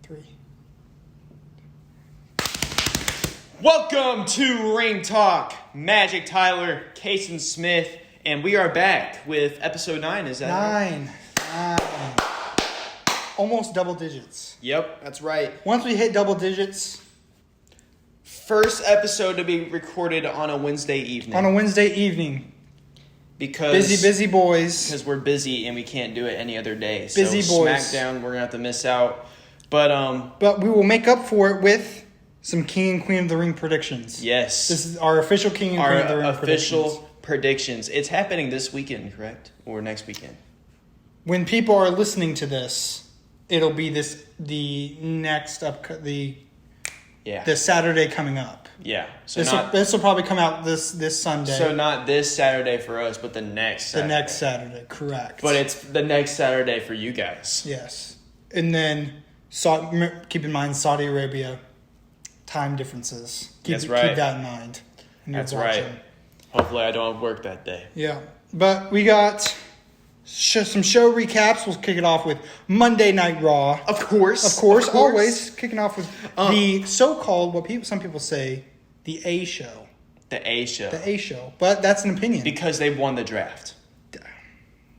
3. Welcome to Ring Talk. Magic Tyler, Caysen Smith, and we are back with episode 9. Is that 9? 9. Almost double digits. Yep, that's right. Once we hit double digits. First episode to be recorded on a Wednesday evening. Because busy boys. Because we're busy and we can't do it any other day. Busy so boys. SmackDown, we're gonna have to miss out. But we will make up for it with some King and Queen of the Ring predictions. Yes. This is our official King and Queen of the Ring official predictions. It's happening this weekend, correct? Or next weekend? When people are listening to this, it'll be the Saturday coming up. Yeah. So this will probably come out this Sunday. So not this Saturday for us, but the next Saturday. The next Saturday, correct. But it's the next Saturday for you guys. Yes. And then keep in mind Saudi Arabia time differences. That's right. Keep that in mind. That's right. Hopefully I don't have work that day. Yeah. But we got some show recaps. We'll kick it off with Monday Night Raw. Of course. Always kicking off with the so-called, some people say, the A show. The A show. But that's an opinion. Because they won the draft.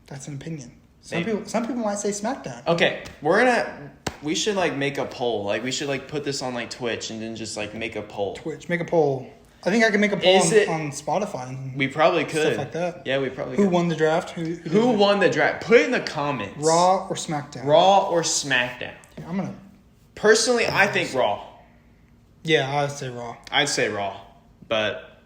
That's an opinion. Some people might say SmackDown. Okay, we should make a poll. We should put this on Twitch and then just make a poll. Make a poll. I think I can make a poll on Spotify. We probably could. Stuff like that. Yeah, we probably could. Who won the draft? Who won the draft? Put it in the comments. Raw or SmackDown? Raw or SmackDown? Yeah, Personally, I think Raw. Yeah, I'd say Raw. I'd say Raw. But,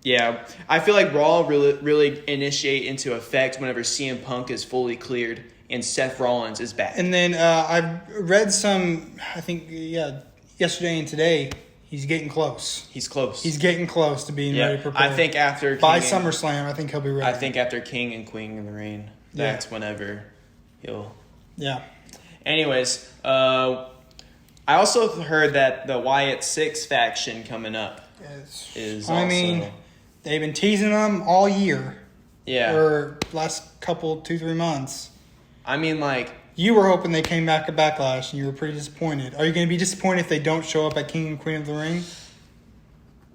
yeah, I feel like Raw really initiate into effect whenever CM Punk is fully cleared and Seth Rollins is back. And then I've read yesterday and today, he's getting close. He's close. He's getting close to being ready for I think after by SummerSlam, I think he'll be ready. I think after King and Queen of the Ring, that's whenever he'll... Yeah. Anyways, I also heard that the Wyatt 6 faction coming up is also... they've been teasing them all year. Yeah. For last couple, 2-3 months. You were hoping they came back at Backlash, and you were pretty disappointed. Are you going to be disappointed if they don't show up at King and Queen of the Ring?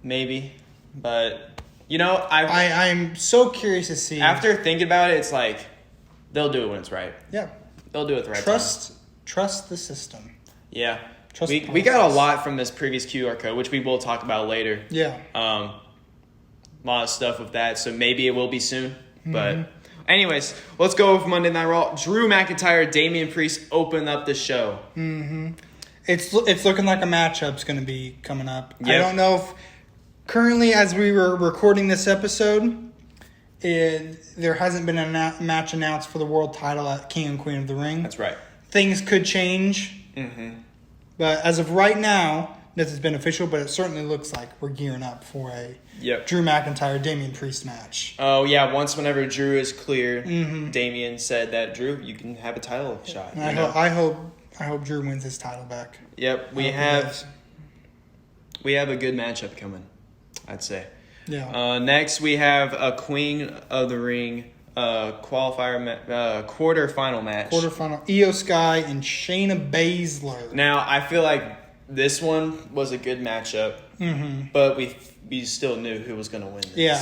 Maybe. But, I'm so curious to see. After thinking about it, it's they'll do it when it's right. Yeah. They'll do it the right time. Trust the system. Yeah. We got a lot from this previous QR code, which we will talk about later. Yeah. A lot of stuff with that, so maybe it will be soon. But anyways, let's go with Monday Night Raw. Drew McIntyre, Damian Priest open up the show. Mm-hmm. It's looking like a matchup's going to be coming up. Yep. I don't know if currently, as we were recording this episode, there hasn't been a match announced for the world title at King and Queen of the Ring. That's right. Things could change. Mm-hmm. But as of right now, this has been official, but it certainly looks like we're gearing up for a Drew McIntyre, Damian Priest match. Oh, yeah. Whenever Drew is clear, Damian said that, Drew, you can have a title shot. And I hope Drew wins his title back. Yep. We have a good matchup coming, I'd say. Yeah. Next, we have a Queen of the Ring quarterfinal match. Io Sky and Shayna Baszler. Now, I feel like this one was a good matchup, but we still knew who was going to win this. Yeah,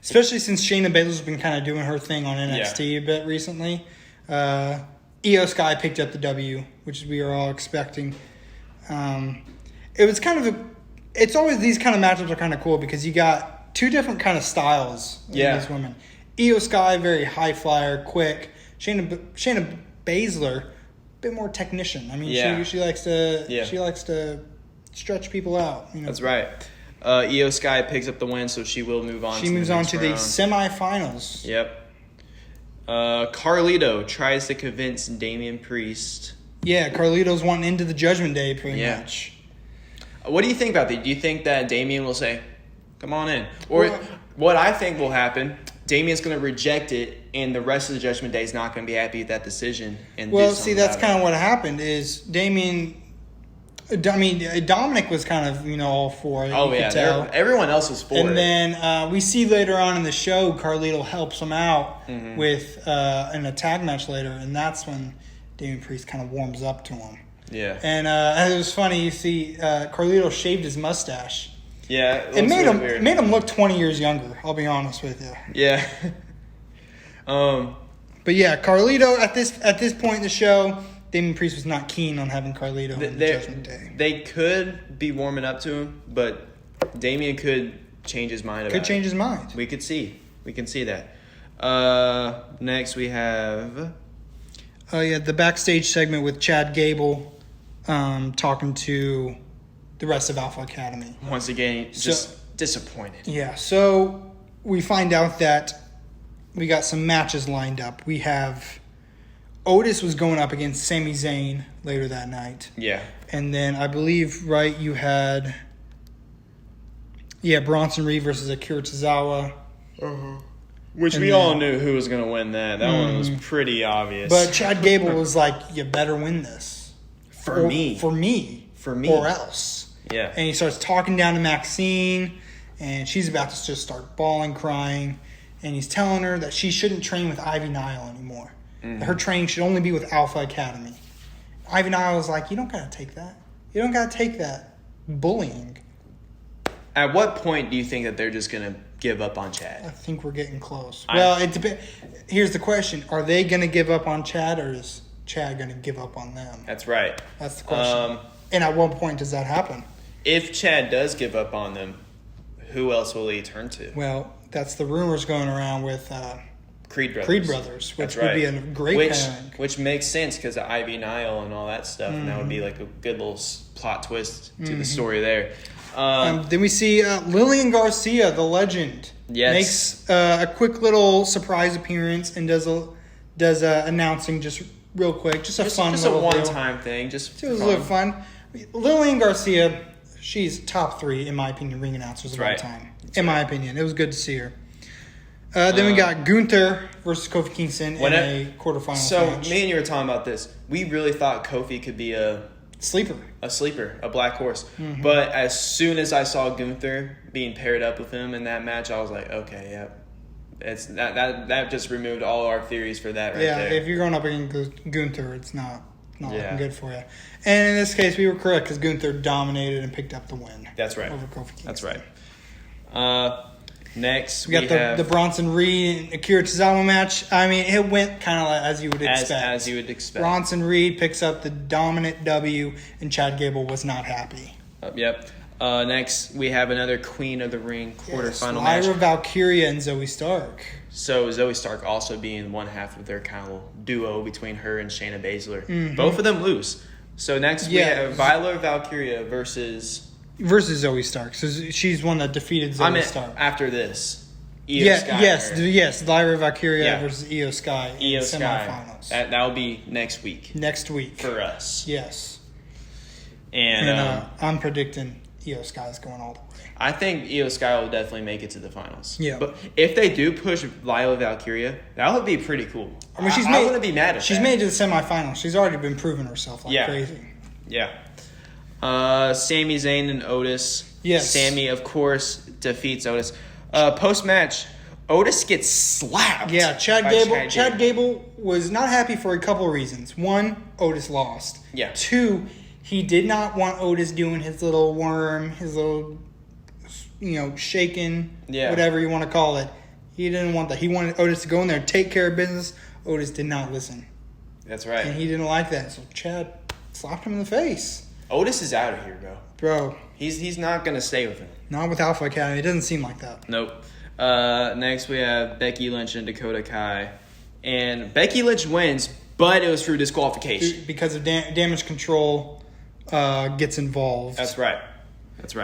especially since Shayna Baszler's been kind of doing her thing on NXT a bit recently. Io Sky picked up the W, which we are all expecting. It was it's always these kind of matchups are kind of cool because you got two different kind of styles in these women. Io Sky, very high flyer, quick. Shayna Baszler, a bit more technician. She likes to stretch people out. That's right. Io Sky picks up the win, so she will move on. She moves on to the semifinals. Yep. Carlito tries to convince Damian Priest. Yeah, Carlito's wanting into the Judgment Day pretty much. What do you think about that? Do you think that Damian will say, come on in? Or what I think will happen, Damian's going to reject it, and the rest of the Judgment Day is not going to be happy with that decision. That's kind of what happened is Damian... Dominic was kind of, all for it. Oh, yeah. Everyone else was for it. And then we see later on in the show, Carlito helps him out with an attack match later, and that's when Damian Priest kind of warms up to him. Yeah. And it was funny. You see, Carlito shaved his mustache. Yeah. It made him look 20 years younger. I'll be honest with you. Yeah. But yeah, Carlito at this point in the show, Damian Priest was not keen on having Carlito in the Judgment Day. They could be warming up to him, but Damian could change his mind. Could change his mind. We can see that. Next we have. The backstage segment with Chad Gable, talking to the rest of Alpha Academy. Once again, just disappointed. Yeah. So we find out that we got some matches lined up. We have Otis was going up against Sami Zayn later that night. Yeah. And then I believe, you had Bronson Reed versus Akira Tozawa. Which we all knew who was going to win that. That one was pretty obvious. But Chad Gable was like, you better win this. For me. Or else. Yeah. And he starts talking down to Maxine, and she's about to just start bawling, crying. And he's telling her that she shouldn't train with Ivy Nile anymore. Mm-hmm. Her training should only be with Alpha Academy. Ivy Nile was like, you don't got to take that. You don't got to take that bullying. At what point do you think that they're just going to give up on Chad? I think we're getting close. It depends. Here's the question. Are they going to give up on Chad, or is Chad going to give up on them? That's right. That's the question. And at what point does that happen? If Chad does give up on them, who else will he turn to? Well, that's the rumors going around with Creed Brothers. Which would be a great pairing. Which makes sense because of Ivy Nile and all that stuff, and that would be like a good little plot twist to the story there. Then we see Lillian Garcia, the legend, makes a quick little surprise appearance and does announcing just real quick, just a one-time thing, just a little fun. Lillian Garcia, she's top 3 in my opinion ring announcers of all time. My opinion, it was good to see her. Then we got Gunther versus Kofi Kingston in a quarterfinal match. So me and you were talking about this. We really thought Kofi could be a sleeper, a black horse. Mm-hmm. But as soon as I saw Gunther being paired up with him in that match, I was like, okay, yeah, it's that just removed all our theories for that there. Yeah, if you're going up against Gunther, it's not looking good for you. And in this case, we were correct because Gunther dominated and picked up the win. That's right. Over Kofi Kingston. That's right. Next, we got the Bronson Reed and Akira Tozawa match. I mean, it went kind of like as you would expect. As you would expect. Bronson Reed picks up the dominant W, and Chad Gable was not happy. Yep. Next, we have another Queen of the Ring quarterfinal match. Lyra Valkyria and Zoe Stark. So Zoe Stark also being one half of their kind of duo between her and Shayna Baszler. Mm-hmm. Both of them lose. So next we have Lyra Valkyria versus Zoe Stark. So she's one that defeated Zoe Stark. After this. Sky yes. Lyra Valkyria versus Io Sky in semifinals. That will be next week. For us. Yes. And I'm predicting Io Sky is going all the way. I think Io Sky will definitely make it to the finals. Yeah. But if they do push Lyra Valkyria, that would be pretty cool. I mean, I wouldn't be mad at She's made it to the semifinals. She's already been proving herself crazy. Yeah. Sami Zayn and Otis. Yes. Sami, of course, defeats Otis. Post-match, Otis gets slapped. Yeah, Chad Gable was not happy for a couple of reasons. One, Otis lost. Yeah. 2, he did not want Otis doing his little worm, his little, shaking, whatever you want to call it. He didn't want that. He wanted Otis to go in there and take care of business. Otis did not listen. That's right. And he didn't like that. So Chad slapped him in the face. Otis is out of here, bro. He's not going to stay with him. Not with Alpha Academy. It doesn't seem like that. Nope. Next, we have Becky Lynch and Dakota Kai. And Becky Lynch wins, but it was through disqualification. Because of damage control gets involved. That's right.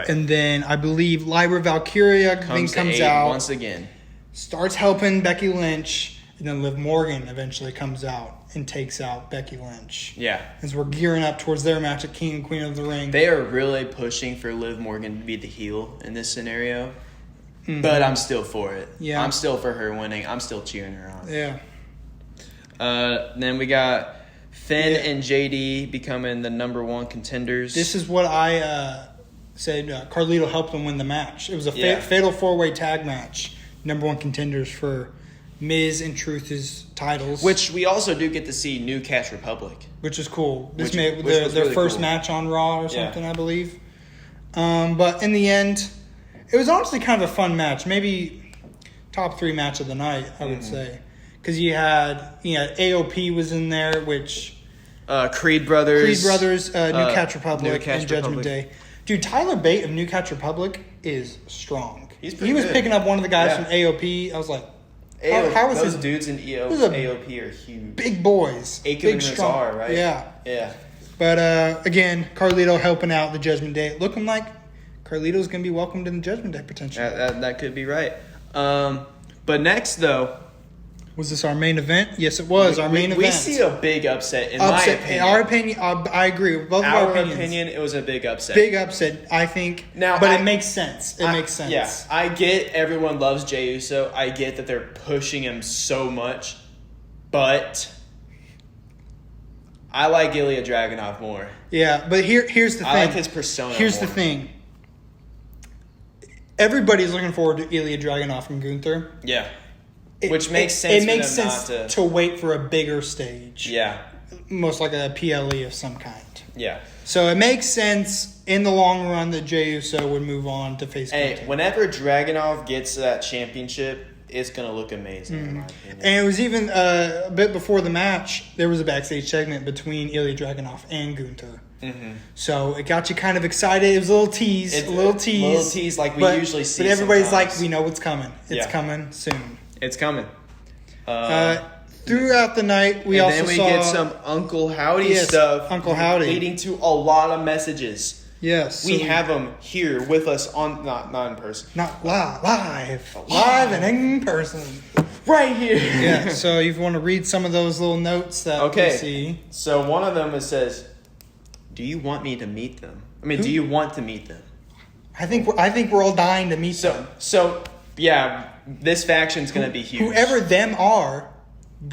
And then I believe Lyra Valkyria comes out. Once again. Starts helping Becky Lynch. And then Liv Morgan eventually comes out and takes out Becky Lynch. Yeah. As we're gearing up towards their match at King and Queen of the Ring. They are really pushing for Liv Morgan to be the heel in this scenario. Mm-hmm. But I'm still for it. Yeah. I'm still for her winning. I'm still cheering her on. Yeah. Then we got Finn and JD becoming the number 1 contenders. This is what I said. Carlito helped them win the match. It was a fatal 4-way tag match. Number 1 contenders for Miz and Truth's titles. Which we also do get to see New Cash Republic. Which is cool. This Which made was their really first cool. match on Raw or something, I believe. But in the end, it was honestly kind of a fun match. Maybe top 3 match of the night, I would say. Because you had AOP was in there, which... Creed Brothers. New Catch Republic, and Judgment Day. Dude, Tyler Bate of New Catch Republic is strong. He was picking up one of the guys from AOP. I was like, how is those dudes in AOP are huge. Big boys. Aiken and Razar, right? Yeah. But again, Carlito helping out the Judgment Day. Looking like Carlito's going to be welcomed in the Judgment Day potentially. That could be right. But next, though... Was this our main event? Yes, it was our main event. We see a big upset, in my opinion. In our opinion, I agree with both of our opinions. Opinion, it was a big upset. Big upset, I think. But it makes sense. It makes sense. Yeah, I get everyone loves Jey Uso. I get that they're pushing him so much. But I like Ilya Dragunov more. Yeah, but here's the thing. I like his persona Here's more. the thing. Everybody's looking forward to Ilya Dragunov and Gunther. Yeah. Which makes sense. It makes sense to wait for a bigger stage. Yeah. Most like a PLE of some kind. Yeah. So it makes sense in the long run that Jey Uso would move on to face Gunther. Hey, whenever Dragunov gets that championship, it's going to look amazing, in my opinion. And it was even a bit before the match, there was a backstage segment between Ilya Dragunov and Gunther. Mm-hmm. So it got you kind of excited. It was a little tease. A little tease like we usually see. But everybody's sometimes. like, we know what's coming. It's coming soon. It's coming. Throughout the night, we also saw... get some Uncle Howdy stuff. Uncle Howdy. Leading to a lot of messages. Yes. We have them here with us on... Not in person. Not live. Live and in person. Right here. Yeah, so you want to read some of those little notes that we see. So one of them says, do you want me to meet them? Do you want to meet them? I think we're all dying to meet them. So, yeah... This faction's going to be huge. Whoever them are,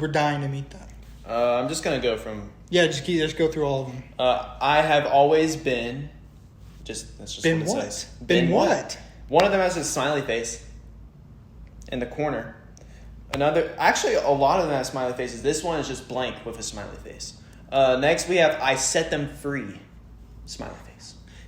we're dying to meet them. I'm just going to go from... Yeah, just go through all of them. I have always been... That's just been what it what? says. Been what? One of them has a smiley face in the corner. Actually, a lot of them have smiley faces. This one is just blank with a smiley face. Next, we have I set them free. Smiley face.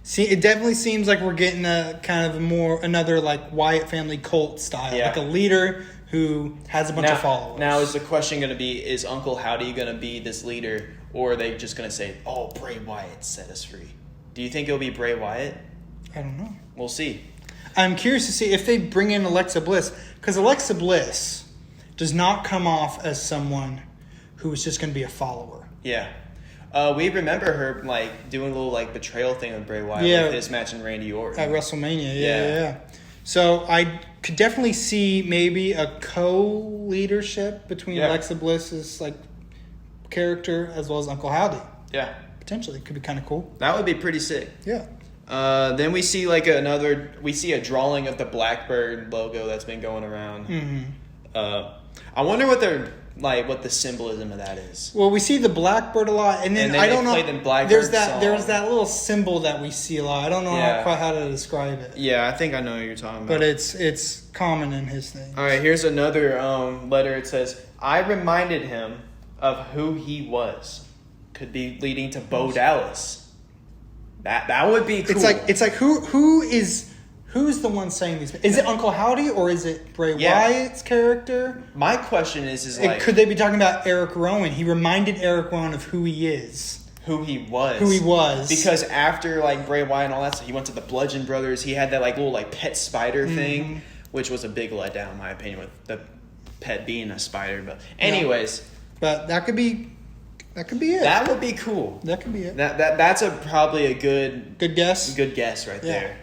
See, it definitely seems like we're getting a kind of another like Wyatt family cult style. Yeah. Like a leader who has a bunch of followers. Now, is the question going to be, is Uncle Howdy going to be this leader, or are they just going to say, oh, Bray Wyatt set us free? Do you think it'll be Bray Wyatt? I don't know. We'll see. I'm curious to see if they bring in Alexa Bliss, because Alexa Bliss does not come off as someone who is just going to be a follower. Yeah. We remember her doing a little betrayal thing with Bray Wyatt with his match in Randy Orton at WrestleMania. Yeah. So I could definitely see maybe a co-leadership between Alexa Bliss's character as well as Uncle Howdy. Yeah, potentially could be kind of cool. That would be pretty sick. Yeah. Then we see a drawing of the Blackbird logo that's been going around. Mm-hmm. I wonder what what the symbolism of that is. Well, we see the Blackbird a lot, and then I don't know. There's that little symbol that we see a lot. I don't know quite how to describe it. Yeah, I think I know what you're talking about. But it's common in his thing. All right, here's another letter. It says, "I reminded him of who he was." Could be leading to Bo Dallas. That would be cool. It's like who's the one saying these? Is it Uncle Howdy or is it Bray Wyatt's character? My question is could they be talking about Eric Rowan? He reminded Eric Rowan of who he is. Who he was. Because after Bray Wyatt and all that stuff, he went to the Bludgeon Brothers. He had that little pet spider thing, which was a big letdown in my opinion with the pet being a spider. But anyways. Yeah. But that could be it. That would be cool. That could be it. That's probably a good guess. Good guess right there.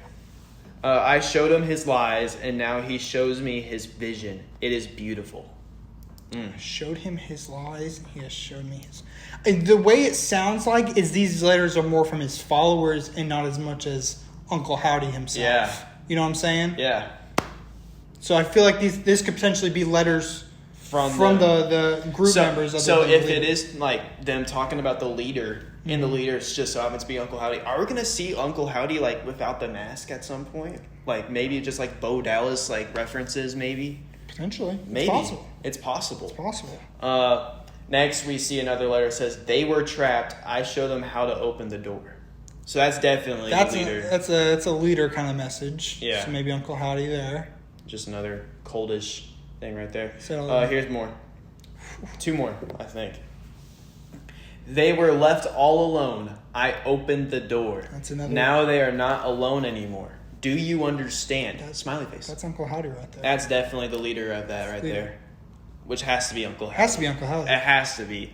I showed him his lies, and now he shows me his vision. It is beautiful. I showed him his lies, and he has showed me his... And the way it sounds like is these letters are more from his followers and not as much as Uncle Howdy himself. Yeah. You know what I'm saying? Yeah. So I feel like this could potentially be letters from the group members. So if it is them talking about the leader... And the leaders just so happens to be Uncle Howdy. Are we going to see Uncle Howdy, without the mask at some point? Maybe just, Bo Dallas, references, maybe? Potentially. Maybe. It's possible. It's possible. Next, we see another letter that says, they were trapped. I show them how to open the door. So that's definitely a leader. That's a leader kind of message. Yeah. So maybe Uncle Howdy there. Just another coldish thing right there. So here's more. 2 more, I think. They were left all alone. I opened the door. That's another. Now they are not alone anymore. Do you understand? Smiley face. That's Uncle Howdy right there. That's definitely the leader of that right there. Which has to be Uncle Howdy. Has to be Uncle Howdy. It has to be.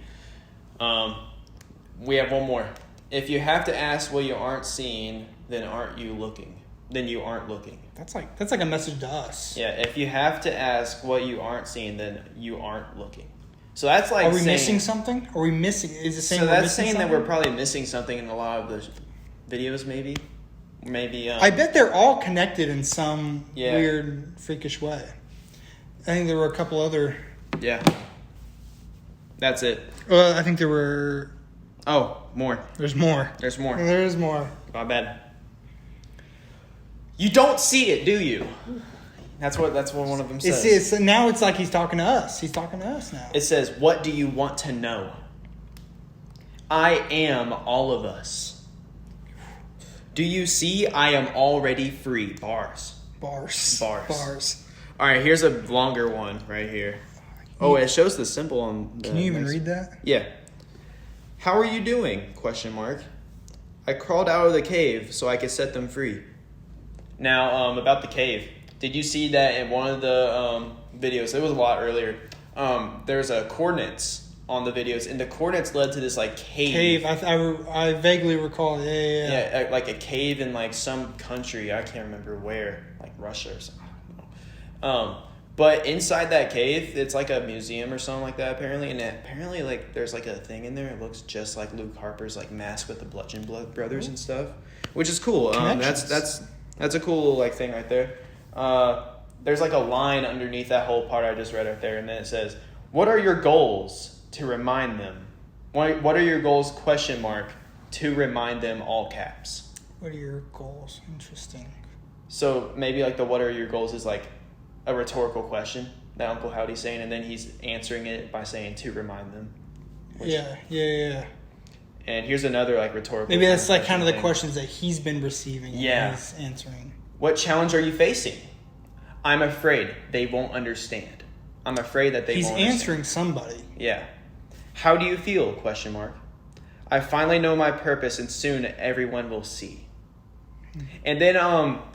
We have one more. If you have to ask what you aren't seeing, then aren't you looking? Then you aren't looking. That's like a message to us. Yeah, if you have to ask what you aren't seeing, then you aren't looking. So that's like Are we missing something? Are we missing? Is it saying so we're that's missing saying something? that we're probably missing something in a lot of the videos, maybe. Maybe. I bet they're all connected in some Yeah. weird, freakish way. I think there were a couple other. Yeah. That's it. Well, I think there were. Oh, more. There's more. There's more. There's more. My bad. You don't see it, do you? That's what one of them says. Now it's like he's talking to us. He's talking to us now. It says, what do you want to know? I am all of us. Do you see I am already free? Bars. Bars. All right, here's a longer one right here. Oh, it shows the symbol on the... Can you even read that? Yeah. How are you doing? ? I crawled out of the cave so I could set them free. Now, about the cave. Did you see that in one of the videos? It was a lot earlier. There's a coordinates on the videos, and the coordinates led to this like cave. I vaguely recall. Yeah. Yeah, like a cave in like some country. I can't remember where, like Russia or something. But inside that cave, it's like a museum or something like that apparently, and apparently like there's like a thing in there. It looks just like Luke Harper's like mask with the Bludgeon Blood Brothers and stuff, which is cool. That's a cool like thing right there. There's like a line underneath that whole part I just read right there, and then it says, "What are your goals to remind them? What are your goals? ? To remind them, all caps." What are your goals? Interesting. So maybe like the "What are your goals" is like a rhetorical question that Uncle Howdy's saying, and then he's answering it by saying to remind them. Yeah. And here's another like rhetorical. Maybe that's like kind of the questions that he's been receiving. Yeah. And he's answering. What challenge are you facing? I'm afraid they won't understand. I'm afraid that they won't understand. He's answering somebody. Yeah. How do you feel? ? I finally know my purpose, and soon everyone will see. And then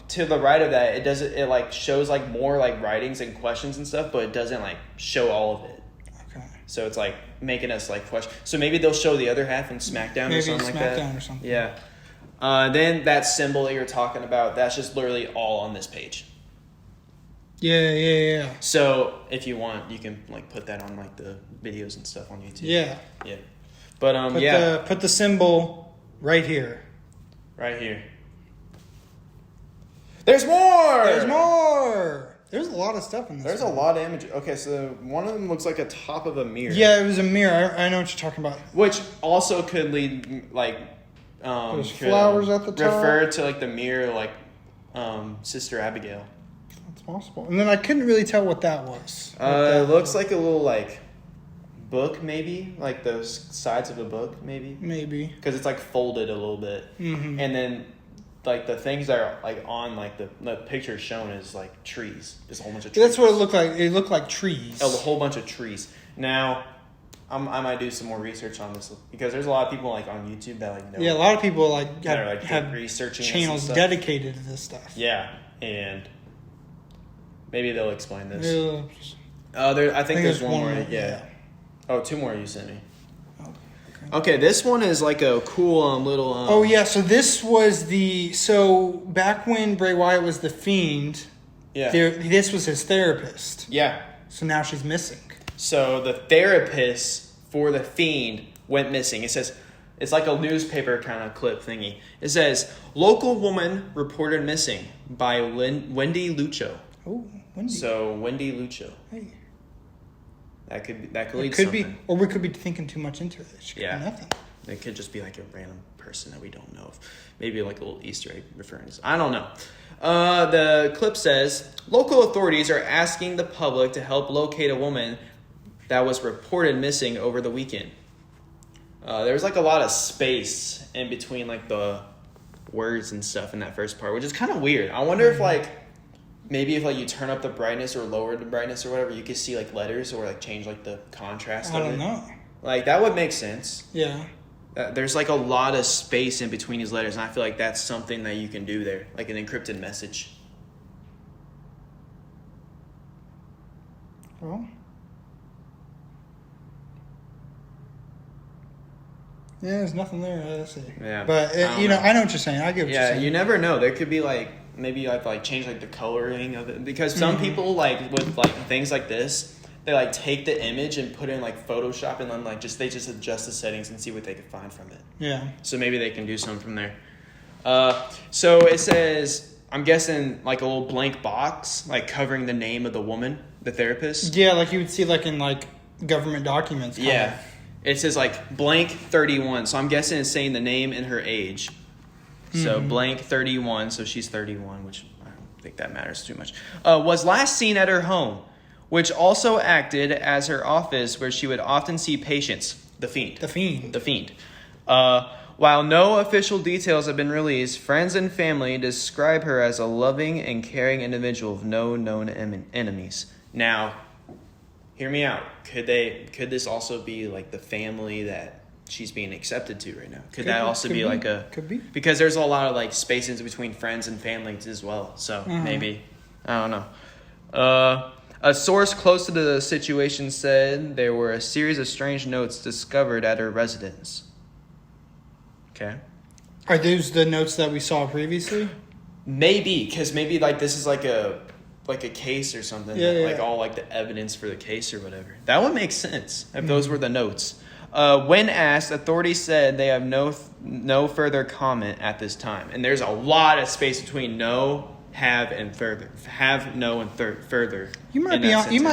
to the right of that, it like shows like more like writings and questions and stuff, but it doesn't like show all of it. Okay. So it's like making us like question. So maybe they'll show the other half in SmackDown or something like that. SmackDown or something. Yeah. Then that symbol that you're talking about, that's just literally all on this page. Yeah. So if you want, you can like put that on like the videos and stuff on YouTube. Yeah. But put the symbol right here. Right here. There's more. There's a lot of stuff in this. There's a lot of images. Okay, so one of them looks like a top of a mirror. Yeah, it was a mirror. I know what you're talking about. Which also could lead like there's flowers at the top. Refer to like the mirror, like Sister Abigail. That's possible. And then I couldn't really tell what that was. It looks like a little like book, maybe like those sides of a book, maybe. Maybe because it's like folded a little bit, and then like the things that are like on like the picture shown is like trees. There's a whole bunch of trees. That's what it looked like. It looked like trees. A whole bunch of trees. Now, I might do some more research on this because there's a lot of people like on YouTube that like know. Yeah, a lot of people like have researching channels dedicated to this stuff. Yeah, and maybe they'll explain this. Yeah. I think there's one more. Yeah. Oh, 2 more you sent me. Okay, this one is like a cool little... oh, yeah, so this was So, back when Bray Wyatt was the Fiend, this was his therapist. Yeah. So now she's missing. So the therapist for the Fiend went missing. It says... It's like a newspaper kind of clip thingy. It says, local woman reported missing by Wendy Lucho. Oh, Wendy. So, Wendy Lucho. Hey. That could lead to something. Or we could be thinking too much into it. She could be nothing. It could just be like a random person that we don't know of. Maybe like a little Easter egg referring to. I don't know. The clip says, local authorities are asking the public to help locate a woman that was reported missing over the weekend. There's like a lot of space in between like the words and stuff in that first part, which is kind of weird. I wonder if like maybe if like you turn up the brightness or lower the brightness or whatever, you could see like letters or like change like the contrast. I don't know. Like that would make sense. Yeah. There's like a lot of space in between these letters, and I feel like that's something that you can do there, like an encrypted message. Well. Yeah, there's nothing there. I see. Yeah, but I know what you're saying. I get what you're saying. Yeah, you never know. There could be like maybe like change like the coloring of it, because some people like with like things like this, they like take the image and put it in like Photoshop and then like they just adjust the settings and see what they can find from it. Yeah. So maybe they can do something from there. So it says, I'm guessing like a little blank box like covering the name of the woman, the therapist. Yeah, like you would see like in like government documents. Yeah. It says like blank 31. So I'm guessing it's saying the name and her age. So blank 31. So she's 31, which I don't think that matters too much. Was last seen at her home, which also acted as her office where she would often see patients. The Fiend. While no official details have been released, friends and family describe her as a loving and caring individual with no known enemies. Now, hear me out. Could this also be like the family that she's being accepted to right now? Could that also be like a... Could be. Because there's a lot of like spaces between friends and families as well. So maybe. I don't know. A source close to the situation said there were a series of strange notes discovered at her residence. Okay. Are those the notes that we saw previously? Maybe, because maybe like this is like a case or something. Like all like the evidence for the case or whatever. That would make sense if those were the notes. When asked, authorities said they have no further comment at this time. And there's a lot of space between no, have, and further. Have, no, and further. You might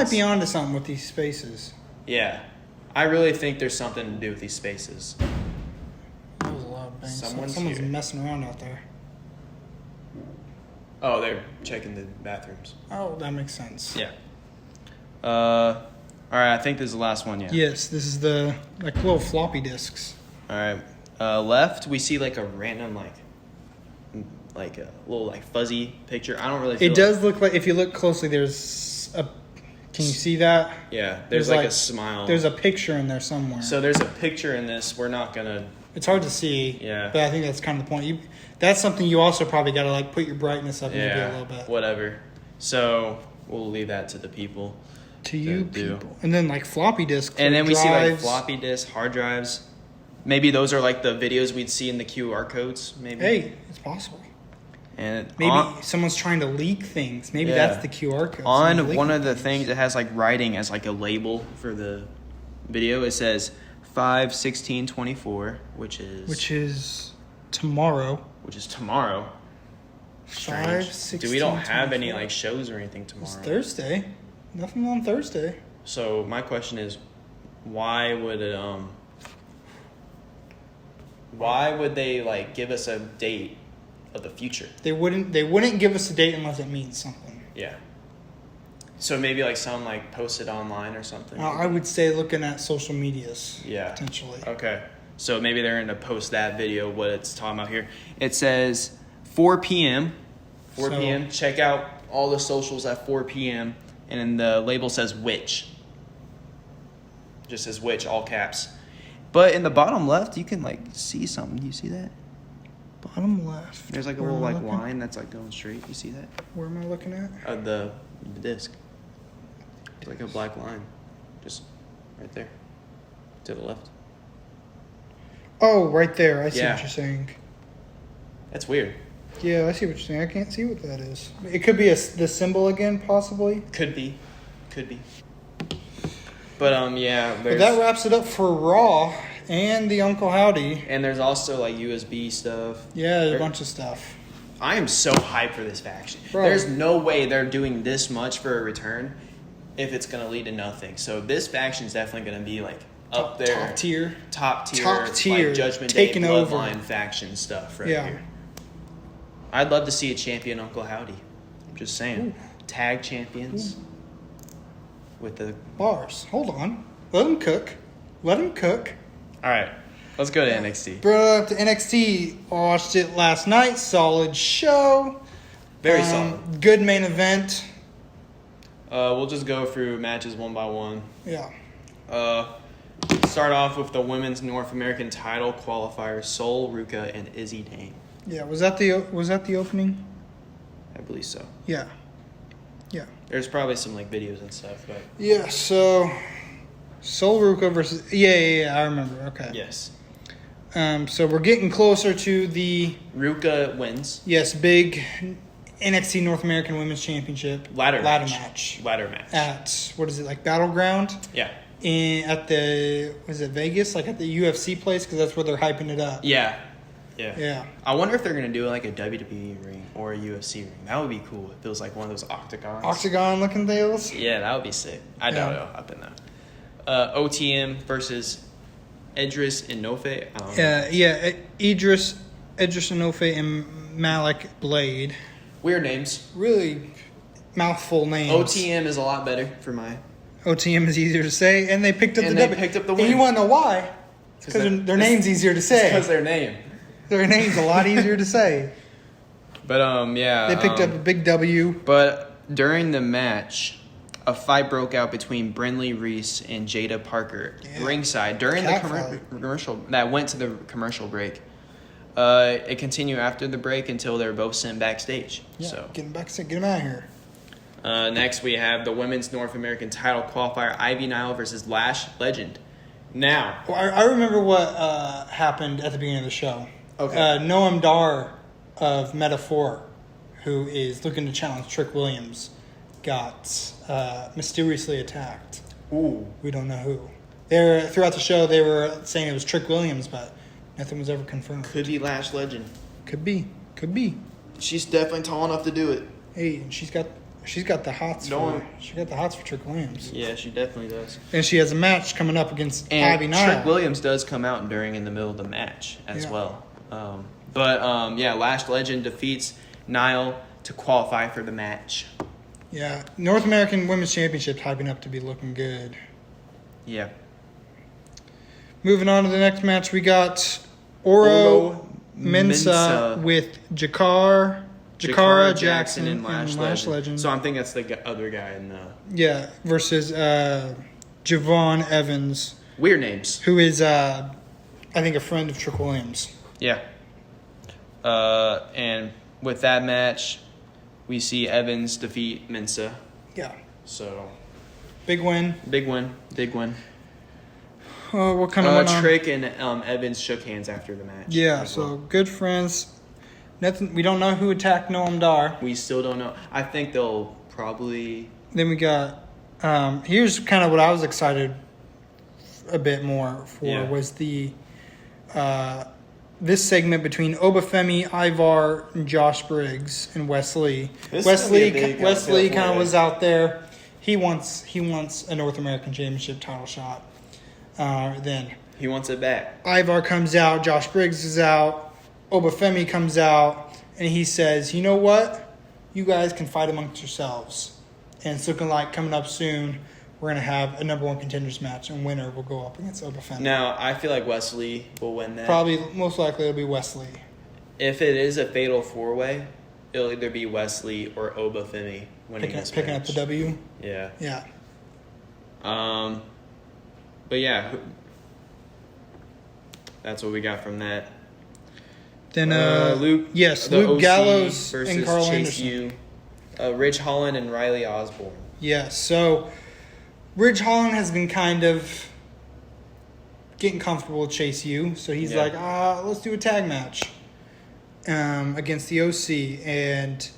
be onto something with these spaces. Yeah. I really think there's something to do with these spaces. That was a lot of bangs. Someone's messing around out there. Oh, they're checking the bathrooms. Oh, that makes sense. Yeah. All right, I think this is the last one, yeah. Yes, this is the like little floppy disks. All right. Left, we see like a random like a little like fuzzy picture. I don't really feel it does look like, if you look closely, there's a... Can you see that? Yeah, there's like a smile. There's a picture in there somewhere. So there's a picture in this. We're not going to... It's hard to see. Yeah. But I think that's kind of the point. That's something you also probably got to like put your brightness up maybe a little bit. Whatever. So we'll leave that to the people. To you people. And then like floppy disks. And then we see like floppy disks, hard drives. Maybe those are like the videos we'd see in the QR codes. Maybe. Hey, it's possible. And maybe someone's trying to leak things. Maybe that's the QR code. On one of the things, it has like writing as like a label for the video. It says 5/16/24, which is tomorrow. Strange. 5/16. We don't have any like shows or anything tomorrow. It's Thursday. Nothing on Thursday. So my question is, why would they like give us a date of the future? They wouldn't give us a date unless it means something. Yeah. So maybe like some like posted online or something. I would say looking at social medias. Yeah. Potentially. Okay. So maybe they're going to post that video, what it's talking about here. It says 4 p.m. 4 p.m. Check out all the socials at 4 p.m. And then the label says which. Just says which, all caps. But in the bottom left, you can like see something. Do you see that? Bottom left. There's like a little like line that's like going straight. You see that? Where am I looking at? The disc. It's like a black line. Just right there. To the left. Oh, right there. I see what you're saying. That's weird. Yeah, I see what you're saying. I can't see what that is. It could be the symbol again, possibly. Could be. But yeah. But that wraps it up for Raw and the Uncle Howdy. And there's also like USB stuff. Yeah, there's a bunch of stuff. I am so hyped for this faction. Bro. There's no way they're doing this much for a return if it's going to lead to nothing. So this faction is definitely going to be like up there. Top tier. Like Judgment taking Day over. Bloodline faction stuff here. I'd love to see a champion Uncle Howdy. I'm just saying. Ooh. Tag champions. Ooh. With the bars. Hold on. Let them cook. All right. Let's go to NXT. Brought up to NXT. Watched it last night. Solid show. Very solid. Good main event. We'll just go through matches one by one. Yeah. Start off with the women's North American title qualifiers: Sol, Ruka, and Izzy Dane. Yeah. Was that the opening? I believe so. Yeah. There's probably some videos and stuff, but yeah. So, Sol Ruka versus I remember. Okay. Yes. So we're getting closer to the Ruka wins. Yes, big NXT North American Women's Championship ladder match. At what is it, Battleground? Yeah. At the Vegas, at the UFC place, because that's where they're hyping it up. Yeah. Yeah. I wonder if they're gonna do a WWE ring or a UFC ring. That would be cool if it was one of those octagons. Octagon looking deals. Yeah, that would be sick. I doubt it'll happen though. OTM versus Edris and Nofe. Idris Inofe and Malik Blade. Weird names. Really mouthful names. OTM is a lot better for my. OTM is easier to say, and they picked up the W. Picked up the win. And you want to know why? Because their name's easier to say. Because their name. Their name's a lot easier to say. But they picked up a big W. But during the match, a fight broke out between Brinley Reese and Jada Parker ringside during the commercial that went to the commercial break. It continued after the break until they were both sent backstage. Yeah, so get them out of here. Next, we have the women's North American title qualifier: Ivy Nile versus Lash Legend. Now, I remember what happened at the beginning of the show. Okay. Noam Dar of Metaphor, who is looking to challenge Trick Williams, got mysteriously attacked. Ooh. We don't know who. Throughout the show, they were saying it was Trick Williams, but nothing was ever confirmed. Could be Lash Legend. Could be. She's definitely tall enough to do it. Hey, and she's got the hots for Trick Williams. Yeah, she definitely does. And she has a match coming up against Ivy Nile. Trick Williams does come out in the middle of the match as well. Lash Legend defeats Nile to qualify for the match. Yeah, North American Women's Championship hyping up to be looking good. Yeah. Moving on to the next match, we got Oro Mensah with Jakara Jackson and Lash Legend. So I'm thinking that's the other guy in the... Yeah, versus Javon Evans. Weird names. Who is, I think, a friend of Trick Williams. Yeah. And with that match, we see Evans defeat Mensah. Yeah. So... Big win. What kind of Trick and Evans shook hands after the match. Yeah, so good friends. Nothing. We don't know who attacked Noam Dar. We still don't know. I think they'll probably... Then we got... here's kind of what I was excited a bit more for was the... this segment between Obafemi, Ivar, and Josh Briggs and Wesley. Wesley kind of was out there. He wants a North American Championship title shot. Then he wants it back. Ivar comes out. Josh Briggs is out. Obafemi comes out, and he says, "You know what? You guys can fight amongst yourselves." And it's looking like coming up soon, we're gonna have a number one contenders match, and winner will go up against Obafemi. Now, I feel like Wesley will win that. Probably, most likely, it'll be Wesley. If it is a fatal four-way, it'll either be Wesley or Obafemi winning this match. Picking up the W. Yeah. Yeah. But yeah, that's what we got from that. Then Luke Gallows and Carl Anderson. Ridge Holland and Riley Osborne. Yeah, so Ridge Holland has been kind of getting comfortable with Chase U, so he's like, let's do a tag match against the OC, and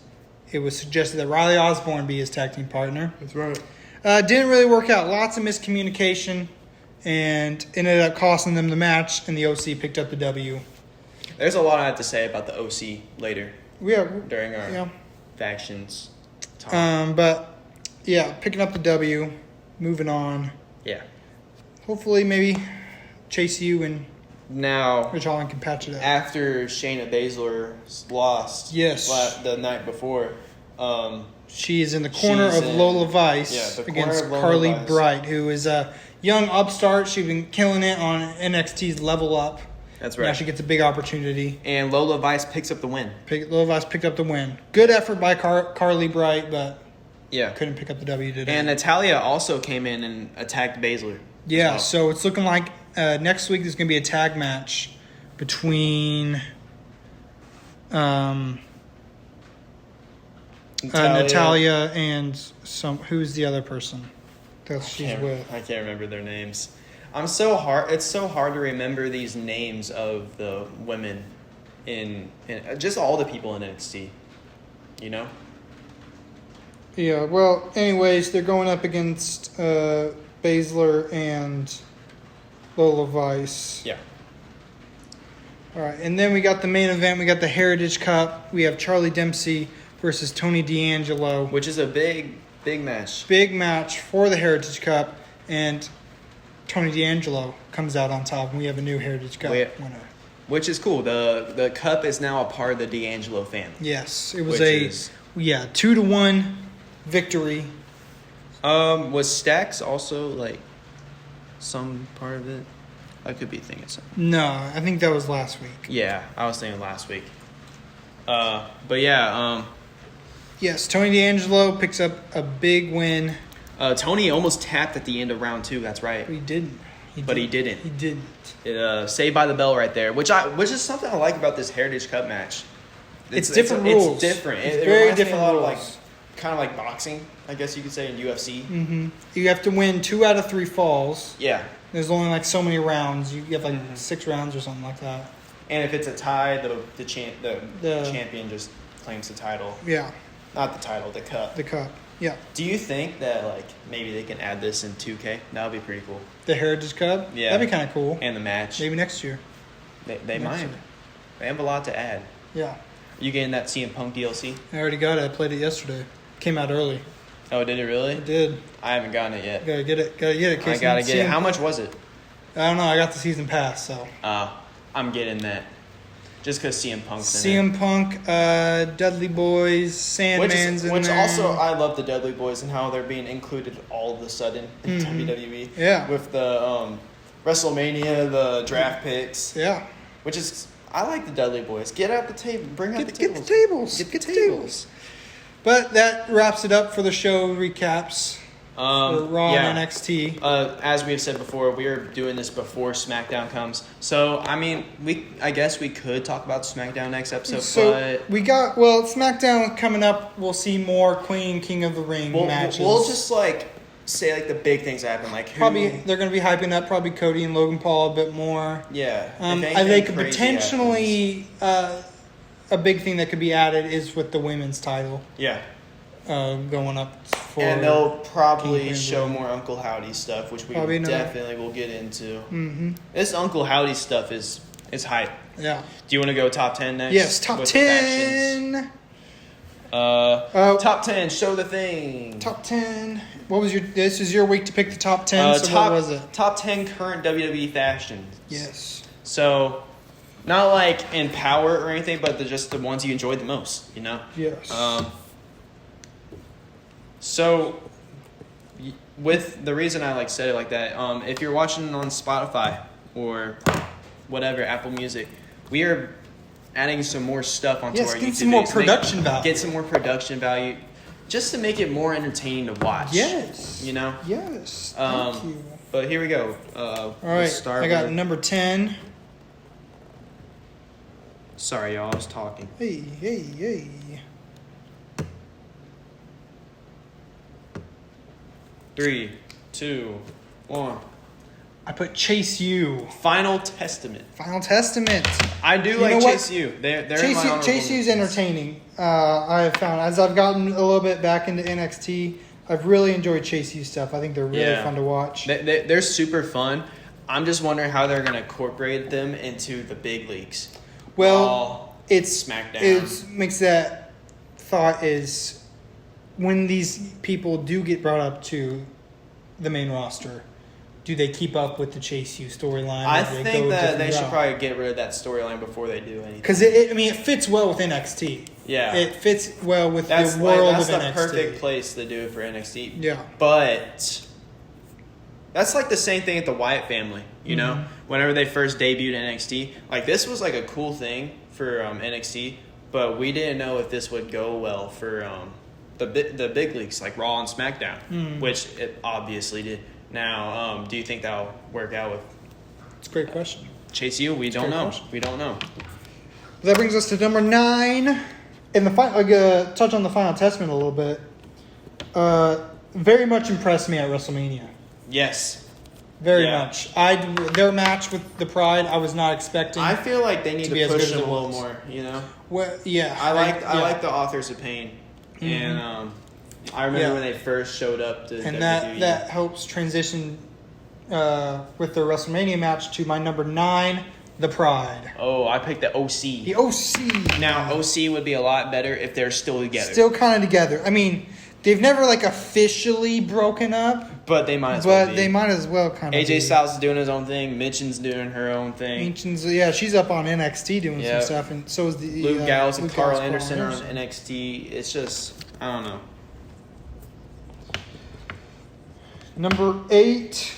it was suggested that Riley Osborne be his tag team partner. That's right. Didn't really work out. Lots of miscommunication, and ended up costing them the match, and the OC picked up the W. There's a lot I have to say about the OC later. Yeah, during our factions talk. Picking up the W, moving on. Yeah. hopefully maybe Chase U and Now, Rich Holland can patch it up. after Shayna Baszler lost the night before, she is in the corner of Lola Vice against Carly Bright, who is a young upstart. She's been killing it on NXT's Level Up. That's right. Now she gets a big opportunity. And Lola Vice picks up the win. Lola Vice picked up the win. Good effort by Carly Bright, but Yeah. couldn't pick up the W today. And Natalia also came in and attacked Baszler. Yeah, so it's looking like next week there's going to be a tag match between Natalia and who's the other person that she's with. I can't remember their names. It's so hard to remember these names of the women in just all the people in NXT. You know? Yeah, well, anyways, they're going up against Baszler and Lola Vice. Yeah. All right, and then we got the main event. We got the Heritage Cup. We have Charlie Dempsey versus Tony D'Angelo. Which is a big match. Big match for the Heritage Cup, and Tony D'Angelo comes out on top, and we have a new Heritage Cup winner. Which is cool. The cup is now a part of the D'Angelo family. Yes, it was 2-1 victory. Was Stax also like some part of it? I could be thinking something. No, I think that was last week. Yeah, I was thinking last week. But yeah. Yes, Tony D'Angelo picks up a big win. Tony almost tapped at the end of round 2. That's right. He didn't. He didn't. He didn't. Saved by the bell right there, which is something I like about this Heritage Cup match. It's different rules. It's different. It very different rules. Like, kind of like boxing, I guess you could say, in UFC. Mm-hmm. You have to win 2 out of 3 falls. Yeah. There's only like so many rounds. You have like 6 rounds or something like that. And if it's a tie, the champion just claims the title. Yeah. Not the title, the cup. The cup. Yeah. Do you think that like maybe they can add this in 2K? That would be pretty cool. The Heritage Cup? Yeah. That'd be kind of cool. And the match. Maybe next year. They might. Year. They have a lot to add. Yeah. You getting that CM Punk DLC? I already got it. I played it yesterday. Came out early. Oh, did it really? It did. I haven't gotten it yet. Gotta get it. I gotta get it. How much was it? I don't know. I got the season pass, so. I'm getting that. Just because CM Punk's in it. CM Punk, Dudley Boys, Sandman's in there. Which also, I love the Dudley Boys and how they're being included all of a sudden in WWE. Yeah. With the WrestleMania, the draft picks. Yeah. Which is, I like the Dudley Boys. Get out the table. Bring out the tables. Get the tables. Get the tables. But that wraps it up for the show recaps. For Raw and NXT. As we've said before, we are doing this before SmackDown comes. So, I mean, I guess we could talk about SmackDown next episode. But we got, SmackDown coming up. We'll see more Queen, King of the Ring matches. We'll just, say, the big things that happen. Probably, they're going to be hyping up probably Cody and Logan Paul a bit more. Yeah. I think potentially a big thing that could be added is with the women's title. Yeah. Going up for... And they'll probably show more Uncle Howdy stuff, which we definitely will get into. Mm-hmm. This Uncle Howdy stuff is hype. Yeah. Do you want to go top 10 next? Yes, top 10. Top 10, show the thing. Top 10. This is your week to pick the top 10, what was it? Top 10 current WWE fashions. Yes. So, not like in power or anything, but just the ones you enjoyed the most, you know? Yes. So, with the reason I said it like that, if you're watching on Spotify or whatever, Apple Music, we are adding some more stuff onto our YouTube. Get some more production value. Get some more production value, just to make it more entertaining to watch. Yes. You know. Yes. Thank you. But here we go. All right. I got number 10. Sorry, y'all. I was talking. Hey. 3, 2, 1. I put Chase U. Final Testament. I do like Chase U. They're Chase U's entertaining. I have found as I've gotten a little bit back into NXT, I've really enjoyed Chase U stuff. I think they're really fun to watch. They're super fun. I'm just wondering how they're going to incorporate them into the big leagues. Well, it's SmackDown. It makes that thought is when these people do get brought up to the main roster, do they keep up with the Chase U storyline? I think that they should probably get rid of that storyline before they do anything. Because it fits well with NXT. Yeah, it fits well with the world of NXT. That's the perfect place to do it for NXT. Yeah, but that's like the same thing at the Wyatt family. You know, whenever they first debuted NXT, like this was like a cool thing for NXT, but we didn't know if this would go well for the big leagues like Raw and SmackDown, which it obviously did. Now, do you think that'll work out with? It's a great question. Chase U, we don't know. We don't know. That brings us to number 9. In the touch on the Final Testament a little bit. Very much impressed me at WrestleMania. Yes. Very much. Their match with the Pride, I was not expecting. I feel like they need to push them a little more. You know. Well, yeah. I like the Authors of Pain, and I remember when they first showed up to and WWE. that helps transition with the WrestleMania match to my number 9, the Pride. Oh, I picked the OC. The OC. Now, OC would be a lot better if they're still together. Still kind of together. I mean, they've never officially broken up. But they might as well be. But they might as well kind of AJ Styles is doing his own thing. Mitchen's doing her own thing. She's up on NXT doing some stuff. And so is the Luke Gallows and Carl Anderson are on NXT. It's just, I don't know. Number 8.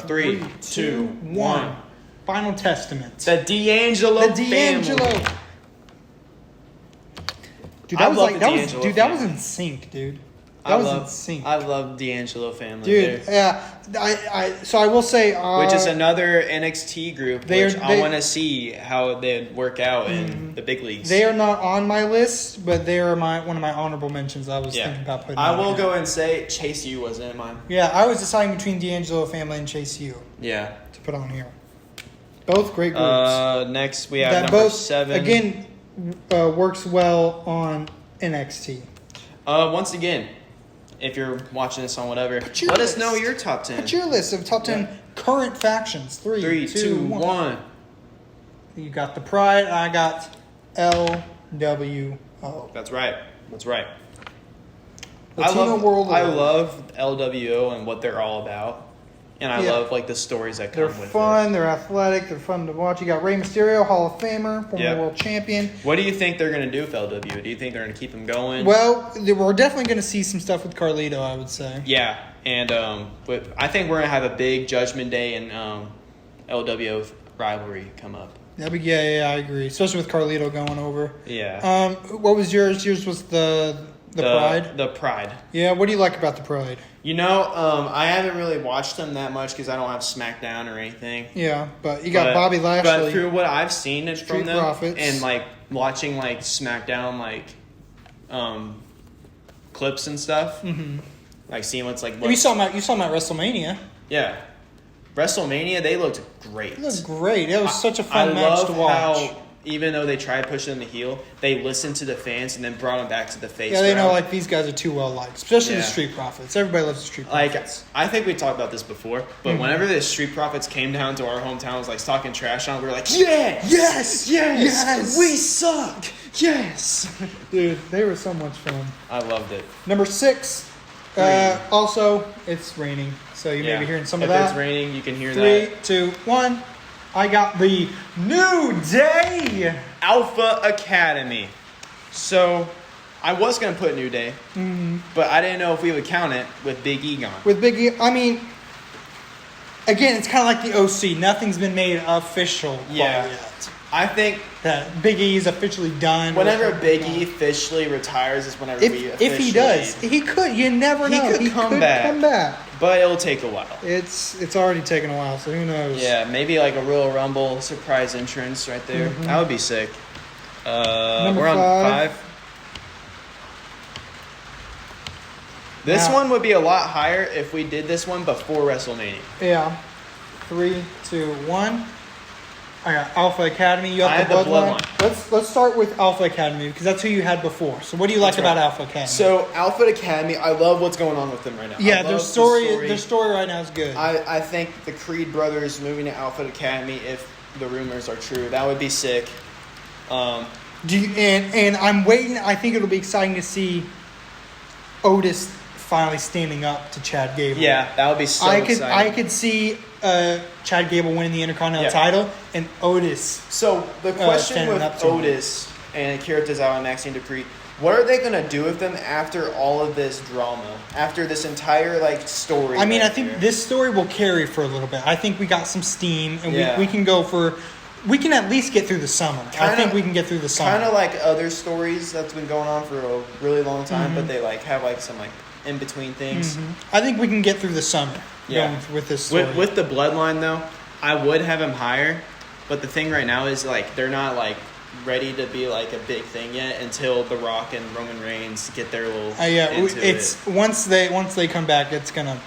Three, two, one. Final Testament. The D'Angelo family. Dude, that was in sync, dude. That was in sync. I love D'Angelo family. Dude, yeah. So I will say... which is another NXT group, I want to see how they'd work out in the big leagues. They are not on my list, but they are one of my honorable mentions I was thinking about putting I will go and say Chase U wasn't in mine. Yeah, I was deciding between D'Angelo family and Chase U. Yeah. To put on here. Both great groups. Next, we have number 7. Again, works well on NXT. Once again, if you're watching this on whatever, let us know your top 10. Put your list of top 10 current factions. 3, 2, 1. You got the Pride. I got LWO. That's right. Latino I love LWO and what they're all about. And I love the stories that come with it. They're fun, they're athletic, they're fun to watch. You got Rey Mysterio, Hall of Famer, former world champion. What do you think they're going to do with LWO? Do you think they're going to keep him going? Well, we're definitely going to see some stuff with Carlito, I would say. Yeah, and but I think we're going to have a big Judgment Day and LWO rivalry come up. I agree. Especially with Carlito going over. Yeah. What was yours? Yours was the Pride? The Pride. Yeah, what do you like about the Pride? You know, I haven't really watched them that much because I don't have SmackDown or anything. Yeah, but you got Bobby Lashley. But through what I've seen from them Profits. and watching SmackDown clips and stuff, seeing what's what you saw them at WrestleMania. Yeah, WrestleMania they looked great. They looked great. It was such a fun match to watch. How, even though they tried pushing them to heel, they listened to the fans and then brought them back to the face. Yeah, they know these guys are too well liked, especially the Street Profits. Everybody loves the Street Profits. I think we talked about this before, but whenever the Street Profits came down to our hometowns, talking trash on, we were like, yes, we suck, yes, dude, they were so much fun. I loved it. Number 6, also it's raining, so you may be hearing some of that. If it's raining, you can hear that. 3, 2, 1. I got the New Day Alpha Academy. So, I was going to put New Day, but I didn't know if we would count it with Big E gone. With Big E, I mean, again, it's kind of like the OC. Nothing's been made official yet. I think that Big E is officially done. Whenever Big E officially retires is whenever we officially... If he does. He could. You never know. He could come back. But it'll take a while. It's already taken a while, so who knows? Yeah, maybe a Royal Rumble surprise entrance right there. That would be sick. Number we're on 5. This one would be a lot higher if we did this one before WrestleMania. Yeah. 3, 2, 1. I got Alpha Academy. You have the Bloodline. Let's start with Alpha Academy because that's who you had before. So what do you like about Alpha Academy? So Alpha Academy, I love what's going on with them right now. Yeah, their story right now is good. I think the Creed brothers moving to Alpha Academy, if the rumors are true, that would be sick. And I'm waiting. I think it'll be exciting to see Otis finally standing up to Chad Gable. Yeah, that would be so exciting. I could see Chad Gable winning the Intercontinental title and Otis. So the question with Otis and Akira Tozawa and Maxine Dupree, what are they going to do with them after all of this drama? After this entire story? I mean, I think this story will carry for a little bit. I think we got some steam, and we can go for. We can at least get through the summer. I think we can get through the summer. Kind of like other stories that's been going on for a really long time, but they have some in between things. I think we can get through the summer. Yeah, with this story. With the bloodline though, I would have him higher, but the thing right now is they're not ready to be a big thing yet until The Rock and Roman Reigns get their little. Once they come back, it's gonna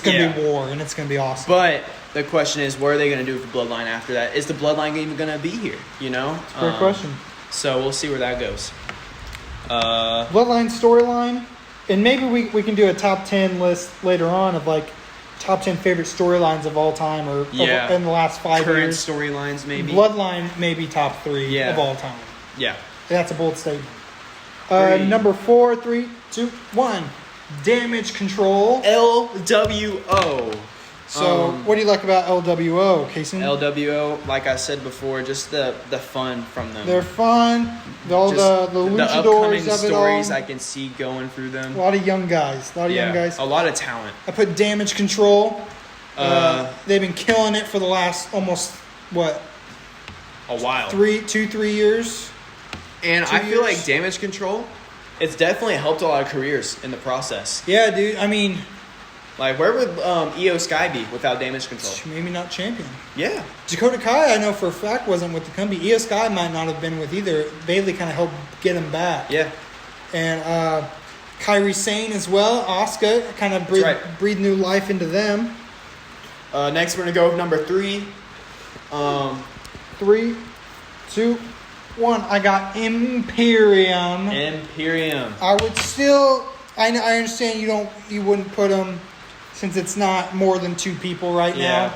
be war, and it's gonna be awesome. But the question is, what are they gonna do with the bloodline after that? Is the bloodline even gonna be here? You know, it's a great question. So we'll see where that goes. Bloodline storyline, and maybe we can do a top 10 list later on of top 10 favorite storylines of all time, or in the last 5 years. Current storylines, maybe. Bloodline, maybe top 3 of all time. Yeah. That's a bold statement. Number 4, 3, 2, 1. Damage Control. LWO. So, what do you like about LWO, Caysen? LWO, like I said before, just the fun from them. They're fun. All the luchadors the upcoming of stories it all. I can see going through them. A lot of young guys. A lot of talent. I put Damage Control. They've been killing it for the last almost, a while. 3 years. And I feel like Damage Control, it's definitely helped a lot of careers in the process. Yeah, dude. I mean... where would Io Sky be without Damage Control? Maybe not champion. Yeah. Dakota Kai, I know for a fact, wasn't with the company. Io Sky might not have been with either. Bayley kind of helped get him back. Yeah. And Kairi Sane as well. Asuka kind of breathed new life into them. Next, we're going to go with number 3. 3, 2, 1. I got Imperium. I would still... I understand you wouldn't put them... Since it's not more than 2 people right now.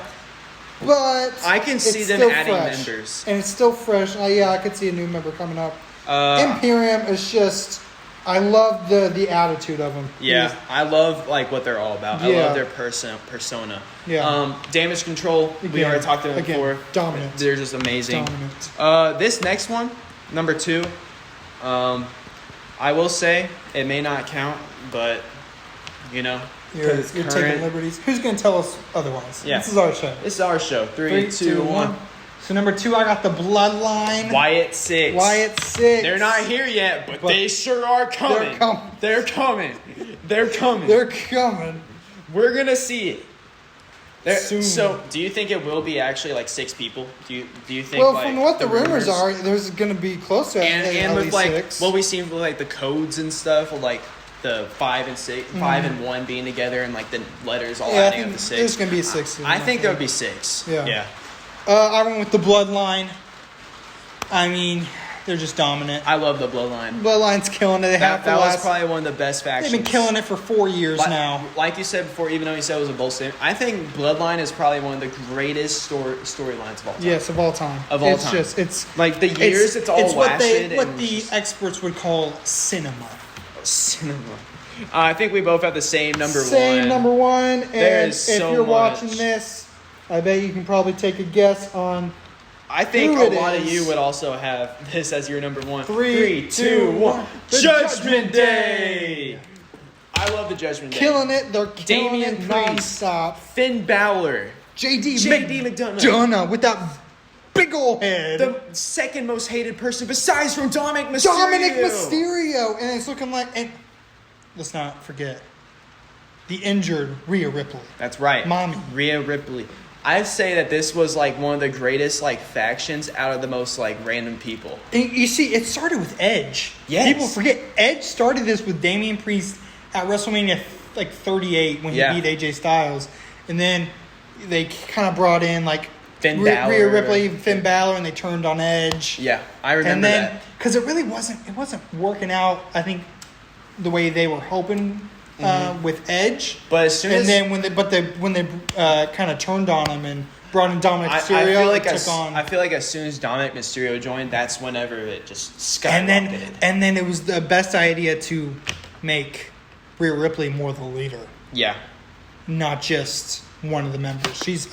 But I can see them adding members. And it's still fresh. I could see a new member coming up. Imperium is just... I love the attitude of them. Yeah, I love what they're all about. I love their persona. Yeah. Damage Control, we already talked to them before. Dominant. They're just amazing. Dominant. This next one, number 2, I will say it may not count, but you're taking liberties. Who's going to tell us otherwise? Yeah. This is our show. This is our show. 3, 2, 1. So number 2, I got the Bloodline. Wyatt Six. They're not here yet, but they sure are coming. They're coming. We're going to see it. Soon. So, do you think it will be actually 6 people? Do you think? Well, from what the rumors are, there's going to be close to and with 6. What we seen with the codes and stuff, the 5 and 6, 5 and 1 being together, and the letters all adding up to 6. There's going to be a 6. I think there would be 6. Yeah. I went with the Bloodline. I mean, they're just dominant. I love the Bloodline. Bloodline's killing it. That was probably one of the best factions. They've been killing it for 4 years now. Like you said before, even though you said it was a bold statement, I think Bloodline is probably one of the greatest storylines of all time. Yes, of all time. It's the years it's all lasted. What the experts would call cinema. I think we both have the same number 1. Same number 1. And if you're watching this, I bet you can probably take a guess on. I think a lot of you would also have this as your number 1. 3, 2, 1. Judgment Day. I love the Judgment Day. Killing it. They're killing it nonstop. Finn Balor. JD McDonough with that big old head. The second most hated person besides from Dominic Mysterio. And it's looking like... And let's not forget the injured Rhea Ripley. That's right. Mommy. Rhea Ripley. I'd say that this was one of the greatest factions out of the most random people. And you see, it started with Edge. Yes. People forget Edge started this with Damian Priest at WrestleMania 38 when he beat AJ Styles. And then they kind of brought in Finn Balor. Rhea Ripley, Finn Balor, and they turned on Edge. Yeah, I remember that. Because it really wasn't working out, I think, the way they were hoping with Edge. But as soon as when they kind of turned on him and brought in Dominic Mysterio, I feel like as soon as Dominic Mysterio joined, that's whenever it just skyrocketed. And then it was the best idea to make Rhea Ripley more the leader. Yeah. Not just one of the members.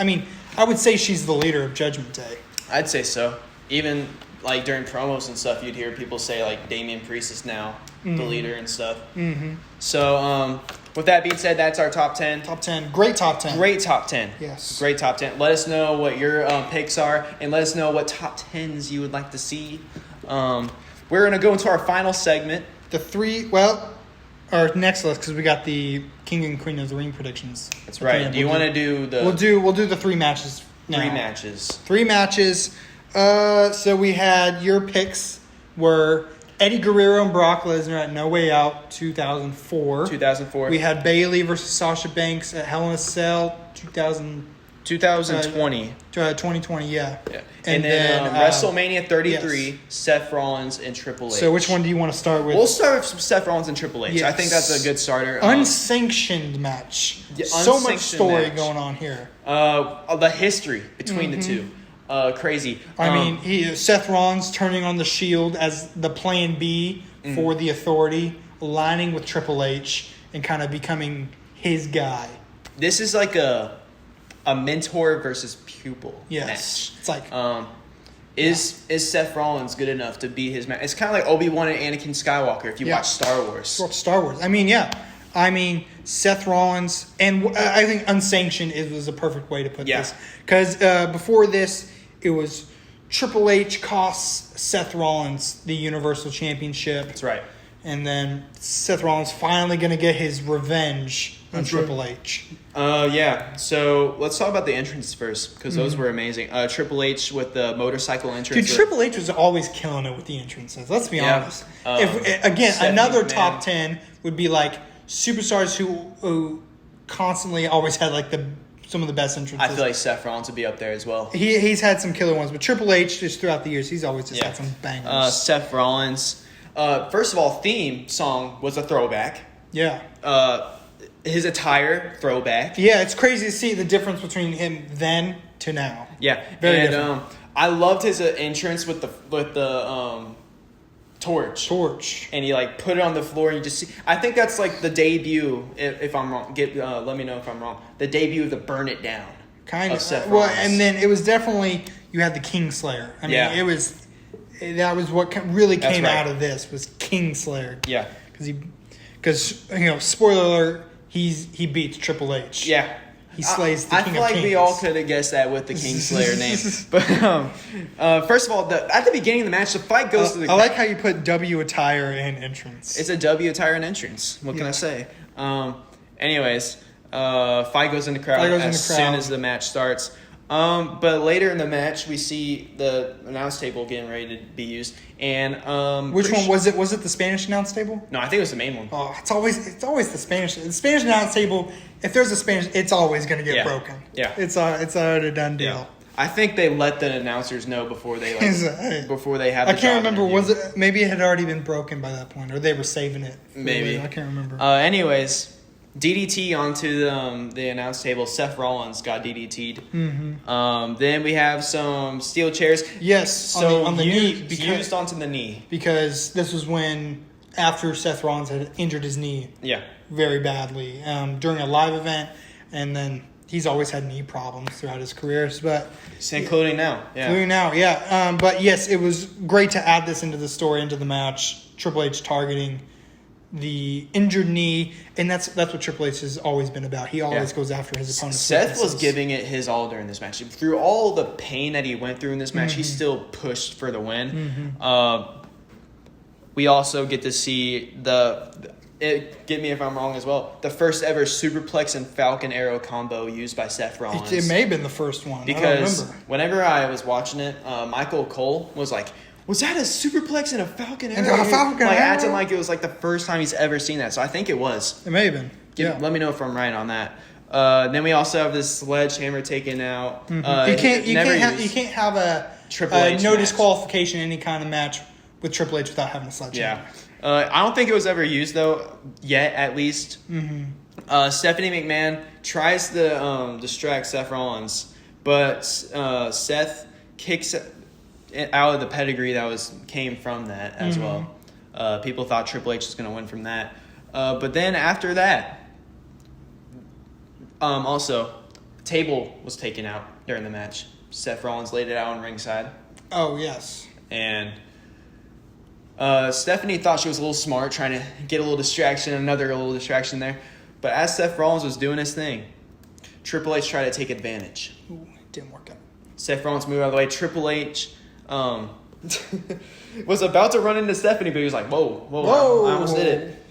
I would say she's the leader of Judgment Day. I'd say so. Even like during promos and stuff, you'd hear people say like Damian Priest is now the leader and stuff. Mm-hmm. So with that being said, that's our top 10. Top 10. Great top 10. Great top 10. Yes. Great top 10. Let us know what your picks are, and let us know what top 10s you would like to see. We're going to go into our final segment. Our next list, because we got the King and Queen of the Ring predictions. That's right. Do you want to do the... We'll do the 3 matches now. 3 matches. So we had your picks were Eddie Guerrero and Brock Lesnar at No Way Out 2004. We had Bayley versus Sasha Banks at Hell in a Cell 2020. 2020, yeah. And then WrestleMania 33, Seth Rollins and Triple H. So which one do you want to start with? We'll start with Seth Rollins and Triple H. Yes. I think that's a good starter. Unsanctioned match. So much story going on here. The history between the two. Crazy. Seth Rollins turning on the Shield as the plan B for the Authority, aligning with Triple H and kind of becoming his guy. This is like a mentor versus pupil match. It's like is Seth Rollins good enough to be his man? It's kind of like Obi-Wan and Anakin Skywalker if you watch Star Wars. Seth Rollins, and I think unsanctioned was a perfect way to put this. Because before this, it was Triple H costs Seth Rollins the Universal Championship. That's right. And then Seth Rollins finally going to get his revenge on Triple H. So let's talk about the entrance first, because those were amazing. Triple H with the motorcycle entrance. Dude, Triple H was always killing it with the entrances. Let's be honest. Another top 10 would be like superstars who constantly always had like some of the best entrances. I feel like Seth Rollins would be up there as well. He's had some killer ones, but Triple H just throughout the years, he's always just had some bangers. Seth Rollins. First of all, theme song was a throwback. Yeah. His attire, throwback. Yeah, it's crazy to see the difference between him then to now. Yeah, very different. I loved his entrance with the torch. And he like put it on the floor, and you just see. I think that's like the debut. If I'm wrong, let me know if I'm wrong. The debut of the Burn It Down. Kind of. Well, and then it was definitely you had the Kingslayer. It was. That was what really came out of this was Kingslayer. Yeah, because spoiler alert, he beats Triple H. Yeah, he slays the King of Kings. I feel like we all could have guessed that with the Kingslayer name. But first of all, at the beginning of the match, the fight goes to the. I like how you put W attire and entrance. It's a W attire and entrance. What can I say? Anyways, fight goes in the crowd as soon as the match starts. But later in the match, we see the announce table getting ready to be used, and which one was it? Was it the Spanish announce table? No, I think it was the main one. Oh, it's always the Spanish. The Spanish announce table. If there's a Spanish, it's always going to get broken. Yeah, it's already done deal. Yeah. I think they let the announcers know before they before they have. I can't remember. Was it maybe it had already been broken by that point, or they were saving it? Maybe I can't remember. Anyways. DDT onto the announce table. Seth Rollins got DDT'd. Mm-hmm. Then we have some steel chairs. Yes, so on the knee. Used onto the knee. Because this was when, after Seth Rollins had injured his knee very badly during a live event. And then he's always had knee problems throughout his career. But including now. But yes, it was great to add this into the story, into the match. Triple H targeting the injured knee, and that's what Triple H has always been about. He always goes after his opponent's Seth was giving it his all during this match. Through all the pain that he went through in this match, he still pushed for the win. We also get to see get me if I'm wrong as well, the first ever superplex and Falcon Arrow combo used by Seth Rollins. It may have been the first one. Because I don't remember. Whenever I was watching it, Michael Cole was like, was that a superplex and a Falcon Arrow? Acting like it was like the first time he's ever seen that. So I think it was. It may have been. Let me know if I'm right on that. Then we also have this sledgehammer taken out. You can't have a Triple H no disqualification in any kind of match with Triple H without having a sledgehammer. Yeah. I don't think it was ever used, though, yet, at least. Mm-hmm. Stephanie McMahon tries to distract Seth Rollins, but Seth kicks it out of the pedigree that came from that as well. People thought Triple H was going to win from that. But then after that, also, table was taken out during the match. Seth Rollins laid it out on ringside. Oh, yes. And Stephanie thought she was a little smart, trying to get a little distraction, another little distraction there. But as Seth Rollins was doing his thing, Triple H tried to take advantage. Ooh, it didn't work out. Seth Rollins moved out of the way. Triple H was about to run into Stephanie, but he was like, whoa, I almost did it.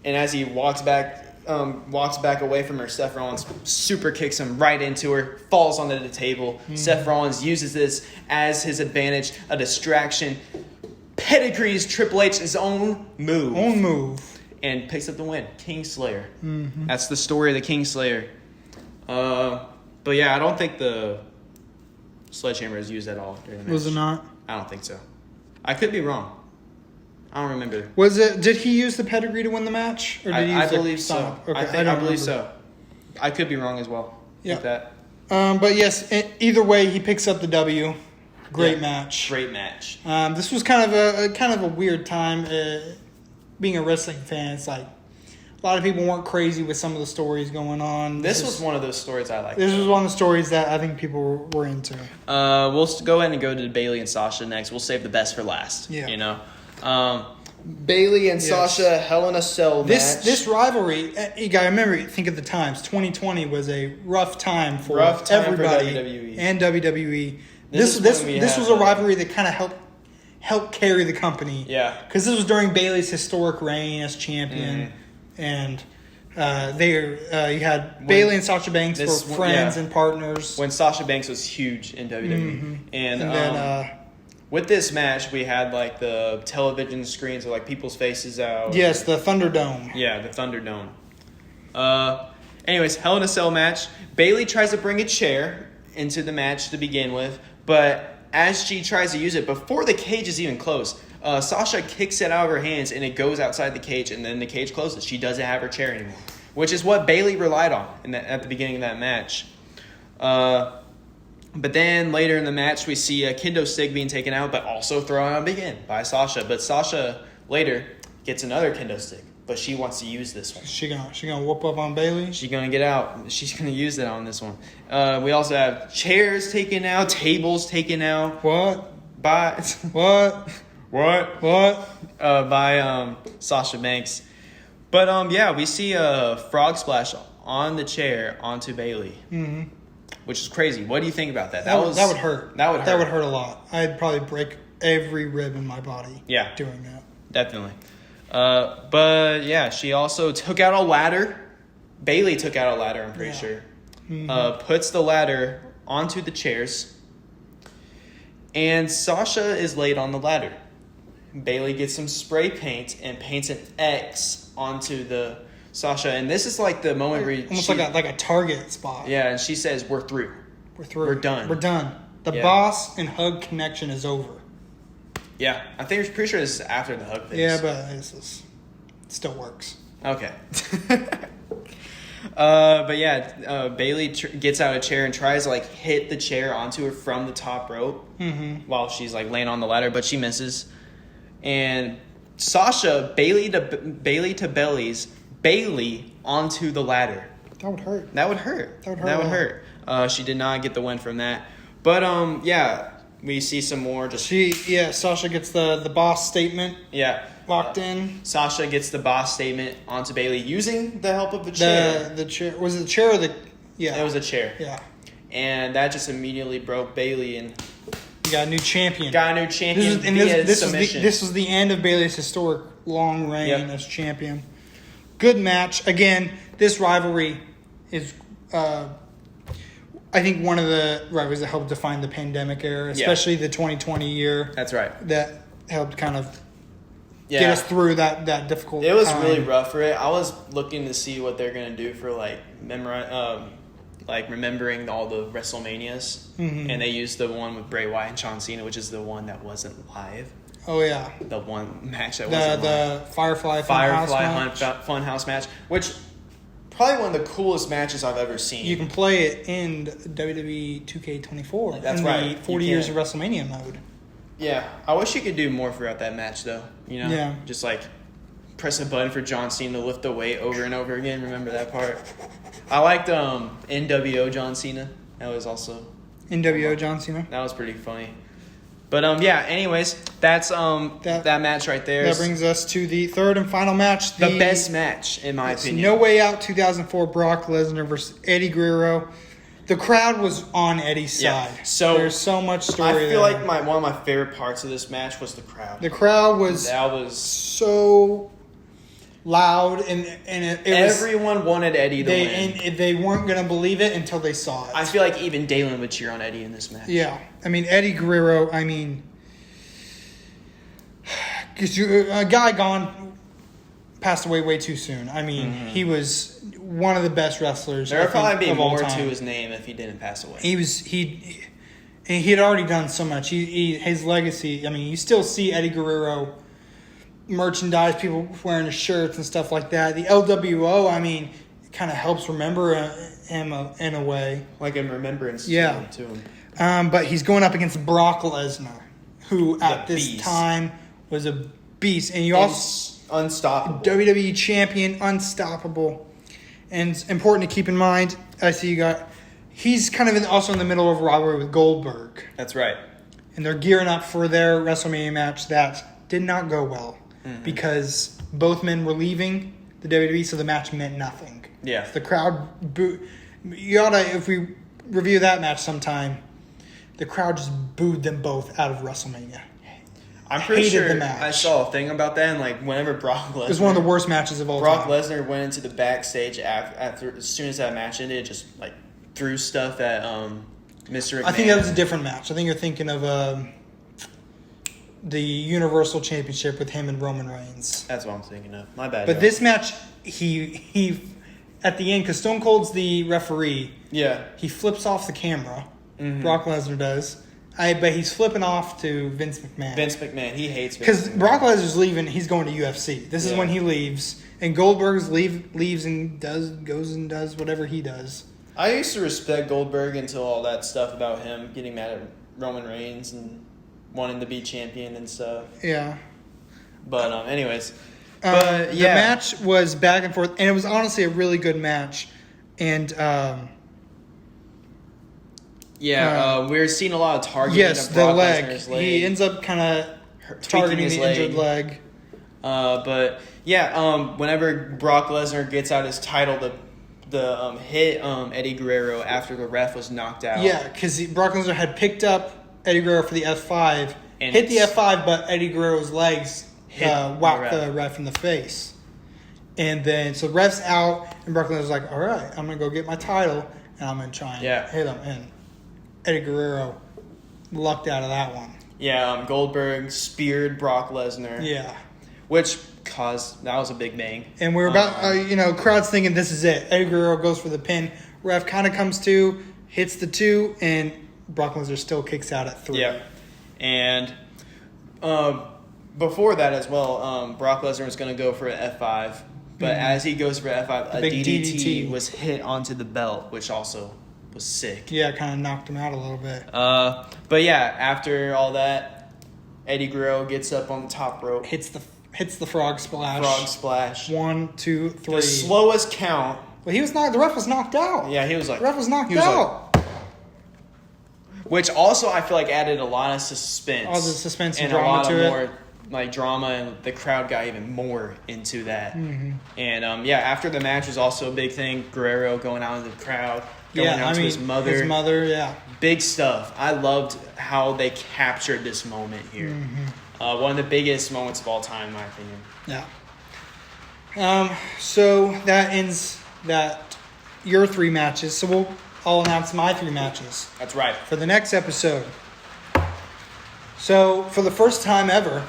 And as he walks back away from her, Seth Rollins super kicks him right into her, falls onto the table. Seth Rollins uses this as his advantage, a distraction, pedigrees Triple H's own move. And picks up the win. Kingslayer. Mm-hmm. That's the story of the Kingslayer. But yeah, I don't think the sledgehammer is used at all during the match. Was it not? I don't think so. I could be wrong. I don't remember. Was it? Did he use the pedigree to win the match, or did he use I believe so. Okay, I believe so. I could be wrong as well. Yeah. With that. But yes, either way, he picks up the W. Great match. Great match. This was kind of a weird time. Being a wrestling fan, it's like a lot of people weren't crazy with some of the stories going on. This was one of those stories I liked. This was one of the stories that I think people were into. We'll go ahead and go to Bayley and Sasha next. We'll save the best for last. Yeah. You know, Bayley and Sasha, Hell in a Cell match. This rivalry, you gotta remember, think of the times. 2020 was a rough time for everybody for WWE. and WWE. This was a rivalry that kind of helped carry the company. Yeah. Because this was during Bayley's historic reign as champion, and you had Bayley and Sasha Banks were friends and partners. When Sasha Banks was huge in WWE. Mm-hmm. And then with this match, we had like the television screens with like people's faces out. Yes, the Thunderdome. Yeah, the Thunderdome. Anyways, Hell in a Cell match. Bayley tries to bring a chair into the match to begin with, but as she tries to use it, before the cage is even closed, Sasha kicks it out of her hands and it goes outside the cage, and then the cage closes. She doesn't have her chair anymore, which is what Bayley relied on at the beginning of that match. But then later in the match, we see a kendo stick being taken out, but also thrown out again by Sasha. But Sasha later gets another kendo stick, but she wants to use this one. She gonna whoop up on Bayley? She's gonna get out. She's gonna use it on this one. We also have chairs taken out, tables taken out. What? By Sasha Banks. But yeah, we see a frog splash on the chair onto Bayley. Mm-hmm. Which is crazy. What do you think about that? That would hurt. That would hurt. That would hurt a lot. I'd probably break every rib in my body. Yeah, doing that. Definitely. But yeah, she also took out a ladder. Bayley took out a ladder, I'm pretty sure. Mm-hmm. Puts the ladder onto the chairs. And Sasha is laid on the ladder. Bayley gets some spray paint and paints an X onto the Sasha. And this is like the moment where almost like a target spot. Yeah, and she says, "We're through. We're through. We're done. We're done. The boss and hug connection is over." Yeah, I think pretty sure this is after the hug phase. Yeah, but it still works. Okay. But yeah, Bayley gets out of a chair and tries to like hit the chair onto her from the top rope while she's like laying on the ladder, but she misses. And Sasha, Bayley to bellies Bayley onto the ladder. That would hurt. That would hurt. She did not get the win from that. But yeah, we see some more. Sasha gets the boss statement. Yeah. Locked in. Sasha gets the boss statement onto Bayley using the help of a chair. The chair. Was it the chair or the... Yeah. It was a chair. Yeah. And that just immediately broke Bayley, and you got a new champion. This was the end of Bayley's historic long reign as champion. Good match. Again, this rivalry is, I think, one of the rivalries that helped define the pandemic era, especially the 2020 year. That's right. That helped kind of get us through that difficult time. It was really rough for it. I was looking to see what they're going to do for, remembering all the WrestleManias. Mm-hmm. And they used the one with Bray Wyatt and John Cena, which is the one that wasn't live. Oh, yeah. The one match that wasn't the Firefly Hunt Funhouse match, which probably one of the coolest matches I've ever seen. You can play it in WWE 2K24. That's in right. the 40 years of WrestleMania mode. Yeah. I wish you could do more throughout that match, though. You know? Yeah. Just like press a button for John Cena to lift the weight over and over again. Remember that part? I liked NWO John Cena. That was also... NWO John Cena? That was pretty funny. But, yeah, anyways, that's that match right there. That brings us to the third and final match. The best match, in my opinion. No Way Out 2004 Brock Lesnar versus Eddie Guerrero. The crowd was on Eddie's side. So there's so much story I feel there. like one of my favorite parts of this match was the crowd. The crowd was so loud, and everyone wanted Eddie to win. And they weren't going to believe it until they saw it. I feel like even Dalen would cheer on Eddie in this match. Yeah. I mean, Eddie Guerrero, a guy passed away way too soon. I mean, he was one of the best wrestlers. There would probably be more to his name if he didn't pass away. He had already done so much. His legacy. I mean, you still see Eddie Guerrero merchandise, people wearing his shirts and stuff like that. The LWO, I mean, kind of helps remember him in a way, like in remembrance. Yeah. To him. But he's going up against Brock Lesnar, who at this time was a beast, and you also unstoppable WWE champion, unstoppable. And it's important to keep in mind. I see he's kind of also in the middle of a rivalry with Goldberg. That's right. And they're gearing up for their WrestleMania match that did not go well because both men were leaving the WWE, so the match meant nothing. Yeah. The crowd booed. If we review that match sometime, the crowd just booed them both out of WrestleMania. I'm pretty sure the match. I saw a thing about that, and like whenever Brock Lesnar... It was one of the worst matches of all time. Brock Lesnar went into the backstage after as soon as that match ended, just like threw stuff at Mr. McMahon. I think that was a different match. I think you're thinking of the Universal Championship with him and Roman Reigns. That's what I'm thinking of. My bad. But this match, he at the end, because Stone Cold's the referee, he flips off the camera. Brock Lesnar does. But he's flipping off to Vince McMahon. He hates Vince. Because Brock Lesnar's leaving, he's going to UFC. This is when he leaves. And Goldberg's leaves and goes and does whatever he does. I used to respect Goldberg until all that stuff about him getting mad at Roman Reigns and wanting to be champion and stuff. Yeah. But anyways. The match was back and forth, and it was honestly a really good match. And we're seeing a lot of targeting yes, of Brock the leg. Lesnar's leg. He ends up kind of targeting the injured leg. Whenever Brock Lesnar gets out his title, the hit Eddie Guerrero after the ref was knocked out. Yeah, because Brock Lesnar had picked up Eddie Guerrero for the F5, and hit the F5, but Eddie Guerrero's legs whacked the ref in the face. And then, so the ref's out, and Brock Lesnar's like, all right, I'm going to go get my title, and I'm going to try and hit him. And Eddie Guerrero lucked out of that one. Yeah, Goldberg speared Brock Lesnar. Yeah. Which that was a big bang. And we're about, crowd's thinking this is it. Eddie Guerrero goes for the pin. Ref kind of comes to, hits the 2, and Brock Lesnar still kicks out at 3. Yeah. And before that as well, Brock Lesnar was going to go for an F5. But as he goes for F5, a DDT was hit onto the belt, which also was sick. Yeah, kind of knocked him out a little bit. But yeah, after all that, Eddie Guerrero gets up on the top rope. Hits the frog splash. 1, 2, 3. The slowest count. Well, the ref was knocked out. Yeah, he was like... The ref was knocked out. Which also, I feel like, added a lot of suspense. All the suspense and drama to it. And a lot of more drama, and the crowd got even more into that. Mm-hmm. And, after the match was also a big thing. Guerrero going out into the crowd. Going out to his mother. His mother, yeah. Big stuff. I loved how they captured this moment here. Mm-hmm. One of the biggest moments of all time, in my opinion. Yeah. So that ends your 3 matches. So I'll announce my 3 matches. That's right. For the next episode. So for the first time ever,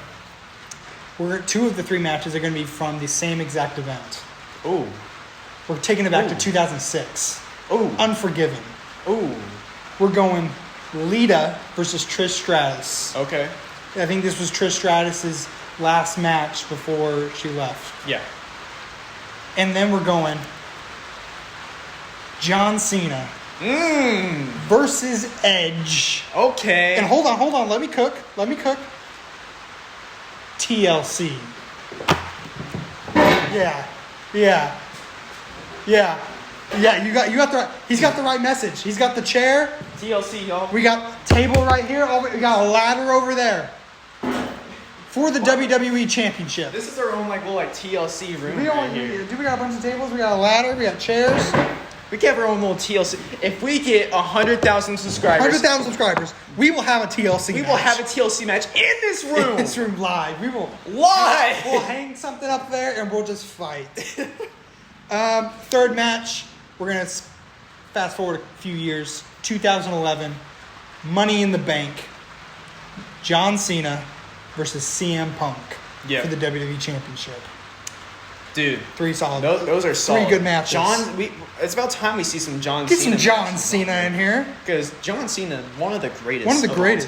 2 of the 3 matches are going to be from the same exact event. Ooh. We're taking it back to 2006. Ooh. Unforgiven. Ooh. We're going Lita versus Trish Stratus. Okay. I think this was Trish Stratus's last match before she left. Yeah. And then we're going John Cena versus Edge. Okay. And hold on. Let me cook. TLC. Yeah. You got the right. He's got the right message. He's got the chair. TLC, y'all. We got table right here. We got a ladder over there for the WWE Championship. This is our own little TLC room We got a bunch of tables. We got a ladder. We got chairs. We can have our own little TLC. If we get 100,000 subscribers, we will have a TLC. We will have a TLC match in this room. In this room live. We will live. We'll hang something up there and we'll just fight. Third match. We're gonna fast forward a few years. 2011. Money in the Bank. John Cena versus CM Punk for the WWE Championship. Dude, 3 solid. Those are solid. 3 good matches. It's about time we see some John Get Cena. some John Cena in here. Because John Cena, one of the greatest. One of the goats.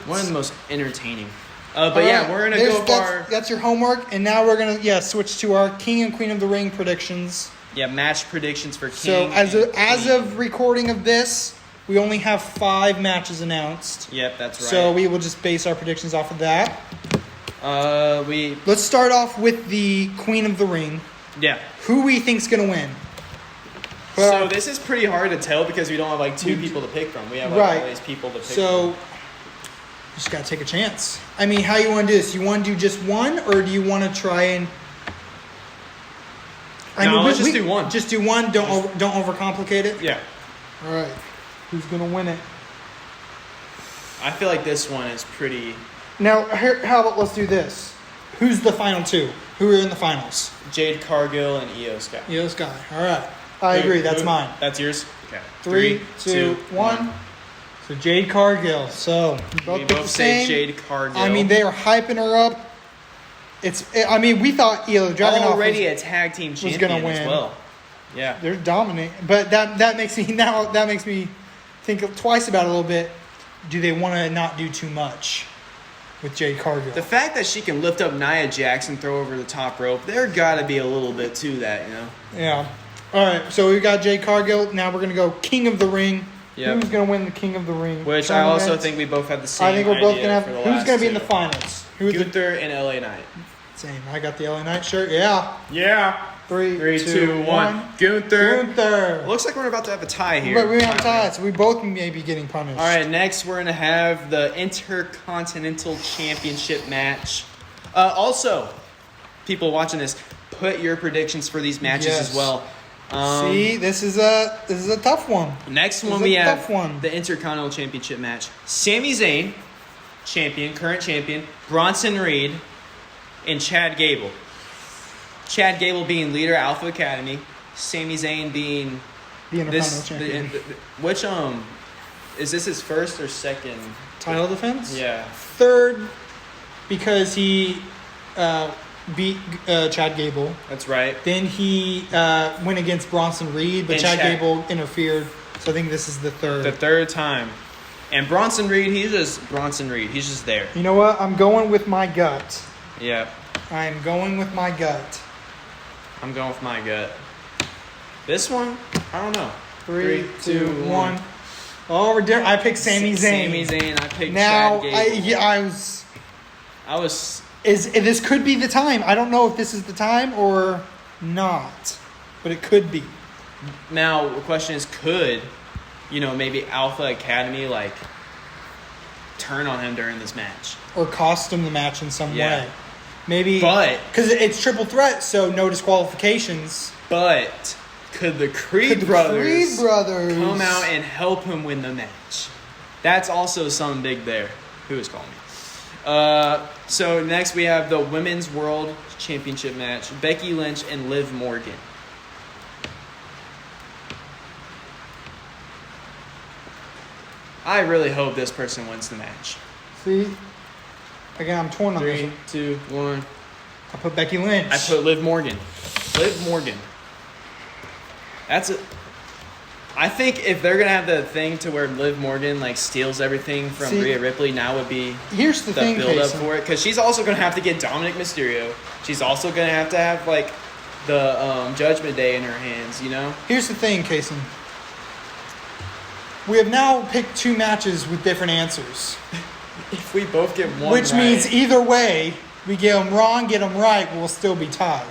One of the most entertaining. But yeah, we're gonna go for that's your homework, and now we're gonna switch to our King and Queen of the Ring predictions. Yeah, match predictions for King. So as of recording of this, we only have 5 matches announced. Yep, that's right. So we will just base our predictions off of that. Let's start off with the Queen of the Ring. Yeah. Who we think's gonna win? So this is pretty hard to tell because we don't have 2 people to pick from. We have all these people to pick from. So you just gotta take a chance. I mean, how you want to do this? You want to do just one, or do you want to try and? Let's just do one. Just do one. Don't overcomplicate it. Yeah. All right. Who's gonna win it? I feel like this one is pretty. Now, how about let's do this? Who's the final 2? Who are in the finals? Jade Cargill and Io Sky. Io Sky. All right. I agree. That's mine. That's yours? Okay. 3, 2, 1. So Jade Cargill. So we both say Jade Cargill. I mean, they are hyping her up. We thought Io Dragunov already a tag team champion was gonna win as well. Yeah, they're dominating. But that makes me think twice about it a little bit. Do they want to not do too much with Jade Cargill? The fact that she can lift up Nia Jax and throw over the top rope, there got to be a little bit to that, Yeah. All right. So we got Jade Cargill. Now we're gonna go King of the Ring. Yep. Who's gonna win the King of the Ring? Which I also think we both have the same. I think we're both gonna have. Who's gonna be in the two? finals? Gunther and LA Knight. Same. I got the LA Knight shirt. Yeah. Yeah. 3, 2, 1. Gunther. Looks like we're about to have a tie here. But we have a tie, so we both may be getting punished. All right, next we're going to have the Intercontinental Championship match. Also, people watching this, put your predictions for these matches as well. See, this is a tough one. Next one we have the Intercontinental Championship match. Sami Zayn, current champion, Bronson Reed, and Chad Gable. Chad Gable being leader Alpha Academy, Sami Zayn being the Intercontinental champion. Which is this his first or second title defense? Yeah, third, because he beat Chad Gable. That's right. Then he went against Bronson Reed, but Chad Gable interfered. So I think this is the third. The third time. And Bronson Reed, he's just there. You know what? I'm going with my gut. Yeah. I'm going with my gut. I'm going with my gut. This one, I don't know. 3, 2, 1. Oh, I picked Sami Zayn. Sami Zayn. I picked Chad Gable. I was. This could be the time. I don't know if this is the time or not, but it could be. Now the question is, could maybe Alpha Academy turn on him during this match or cost him the match in some way? Maybe, but because it's triple threat, so no disqualifications. But could the Creed brothers come out and help him win the match? That's also something big there. Who is calling me? So next we have the Women's World Championship match: Becky Lynch and Liv Morgan. I really hope this person wins the match. See? Again, I'm torn on this one. 3, 2, 1. I put Becky Lynch. I put Liv Morgan. Liv Morgan. That's it. I think if they're gonna have the thing to where Liv Morgan like steals everything from Rhea Ripley, now would be here's the thing, build up for it, because she's also gonna have to get Dominic Mysterio. She's also gonna have like the Judgment Day in her hands. You know. Here's the thing, Caysen. We have now picked 2 matches with different answers. If we both get one, which means either way, we get them wrong, get them right, we'll still be tied.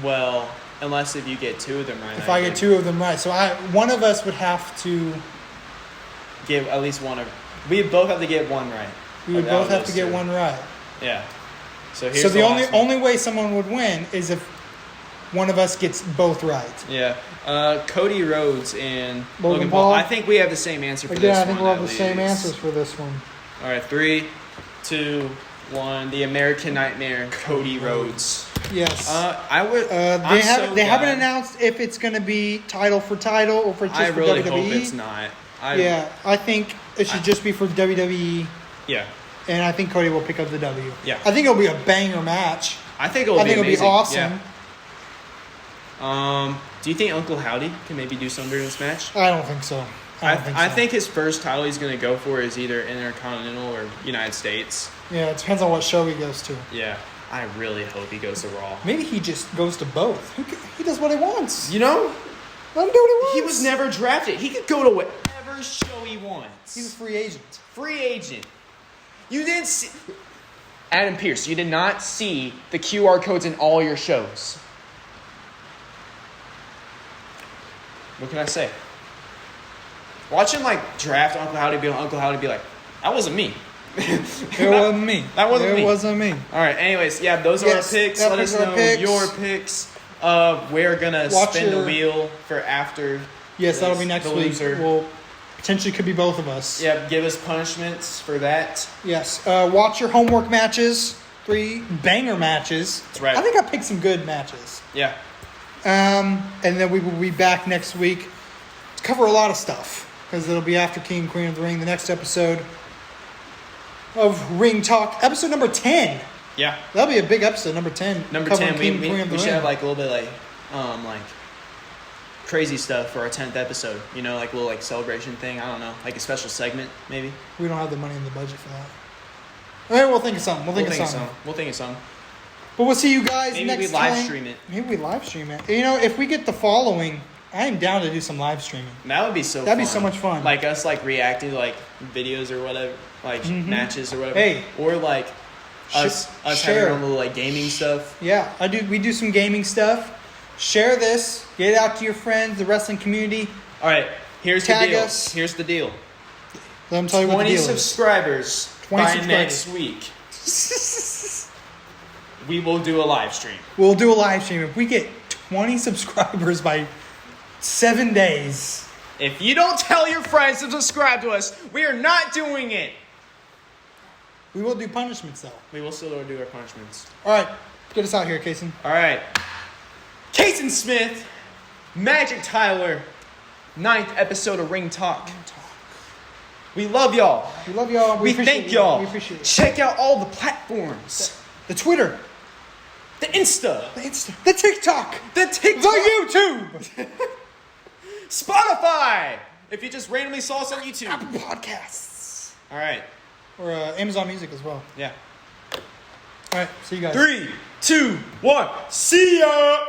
Well. Unless if you get 2 of them right. If I get 2 of them right. So one of us would have to... Give at least one of... We both have to get one right. We would both have to get one right. Yeah. So the only way someone would win is if one of us gets both right. Yeah. Cody Rhodes and Logan Paul. I think we have the same answer for this one. Yeah, I think we'll have the same answers for this one. All right, 3, 2, 1. The American Nightmare, Cody Rhodes. Yes. I would. They haven't announced if it's going to be title for title or for just for WWE. I really hope it's not. I think it should just be for WWE. Yeah. And I think Cody will pick up the W. Yeah. I think it'll be a banger match. I think it'll be awesome. Yeah. Do you think Uncle Howdy can maybe do something during this match? I don't think so. I think his first title he's going to go for is either Intercontinental or United States. Yeah, it depends on what show he goes to. Yeah. I really hope he goes to Raw. Maybe he just goes to both. He does what he wants. You know? Let him do what he wants. He was never drafted. He could go to whatever show he wants. He was free agent. Free agent. You didn't see... Adam Pearce, you did not see the QR codes in all your shows. What can I say? Watching, draft Uncle Howdy be like, that wasn't me. It wasn't me. That wasn't me. It wasn't me. All right. Anyways, yeah, those are our picks. Let us know your picks. We're gonna spin the wheel for after. Yes, that'll be next week. Well, potentially could be both of us. Yeah, give us punishments for that. Yes. Watch your homework matches. 3 banger matches. That's right. I think I picked some good matches. Yeah. And then we will be back next week to cover a lot of stuff because it'll be after King and Queen of the Ring, the next episode of Ring Talk, episode number 10. Yeah. That'll be a big episode, number 10. Number 10, we should have a little bit crazy stuff for our 10th episode. You know, a little celebration thing. I don't know, a special segment maybe. We don't have the money in the budget for that. All right, we'll think of something. We'll think of something. But we'll see you guys next time. Maybe we live stream it. You know, if we get the following, I am down to do some live streaming. That would be so fun. That'd be so much fun. Us reacting to videos or whatever. Matches or whatever. Hey. Or us having our little gaming stuff. Yeah, we do some gaming stuff. Share this. Get it out to your friends, the wrestling community. All right, here's Tag the deal. us. Here's the deal. Let them tell you what the deal is. 20 subscribers by next week. We will do a live stream. We'll do a live stream. If we get 20 subscribers by 7 days. If you don't tell your friends to subscribe to us, we are not doing it. We will do punishments, though. We will still do our punishments. All right. Get us out here, Caysen. All right. Caysen Smith, Magic Tyler, 9th episode of Ring Talk. We love y'all. We love y'all. We thank y'all. We appreciate it. Check out all the platforms. The Twitter. The Insta. The TikTok. The YouTube. Spotify. If you just randomly saw us on YouTube. Apple Podcasts. All right. Or Amazon Music as well. Yeah. All right. See you guys. 3, 2, 1. See ya.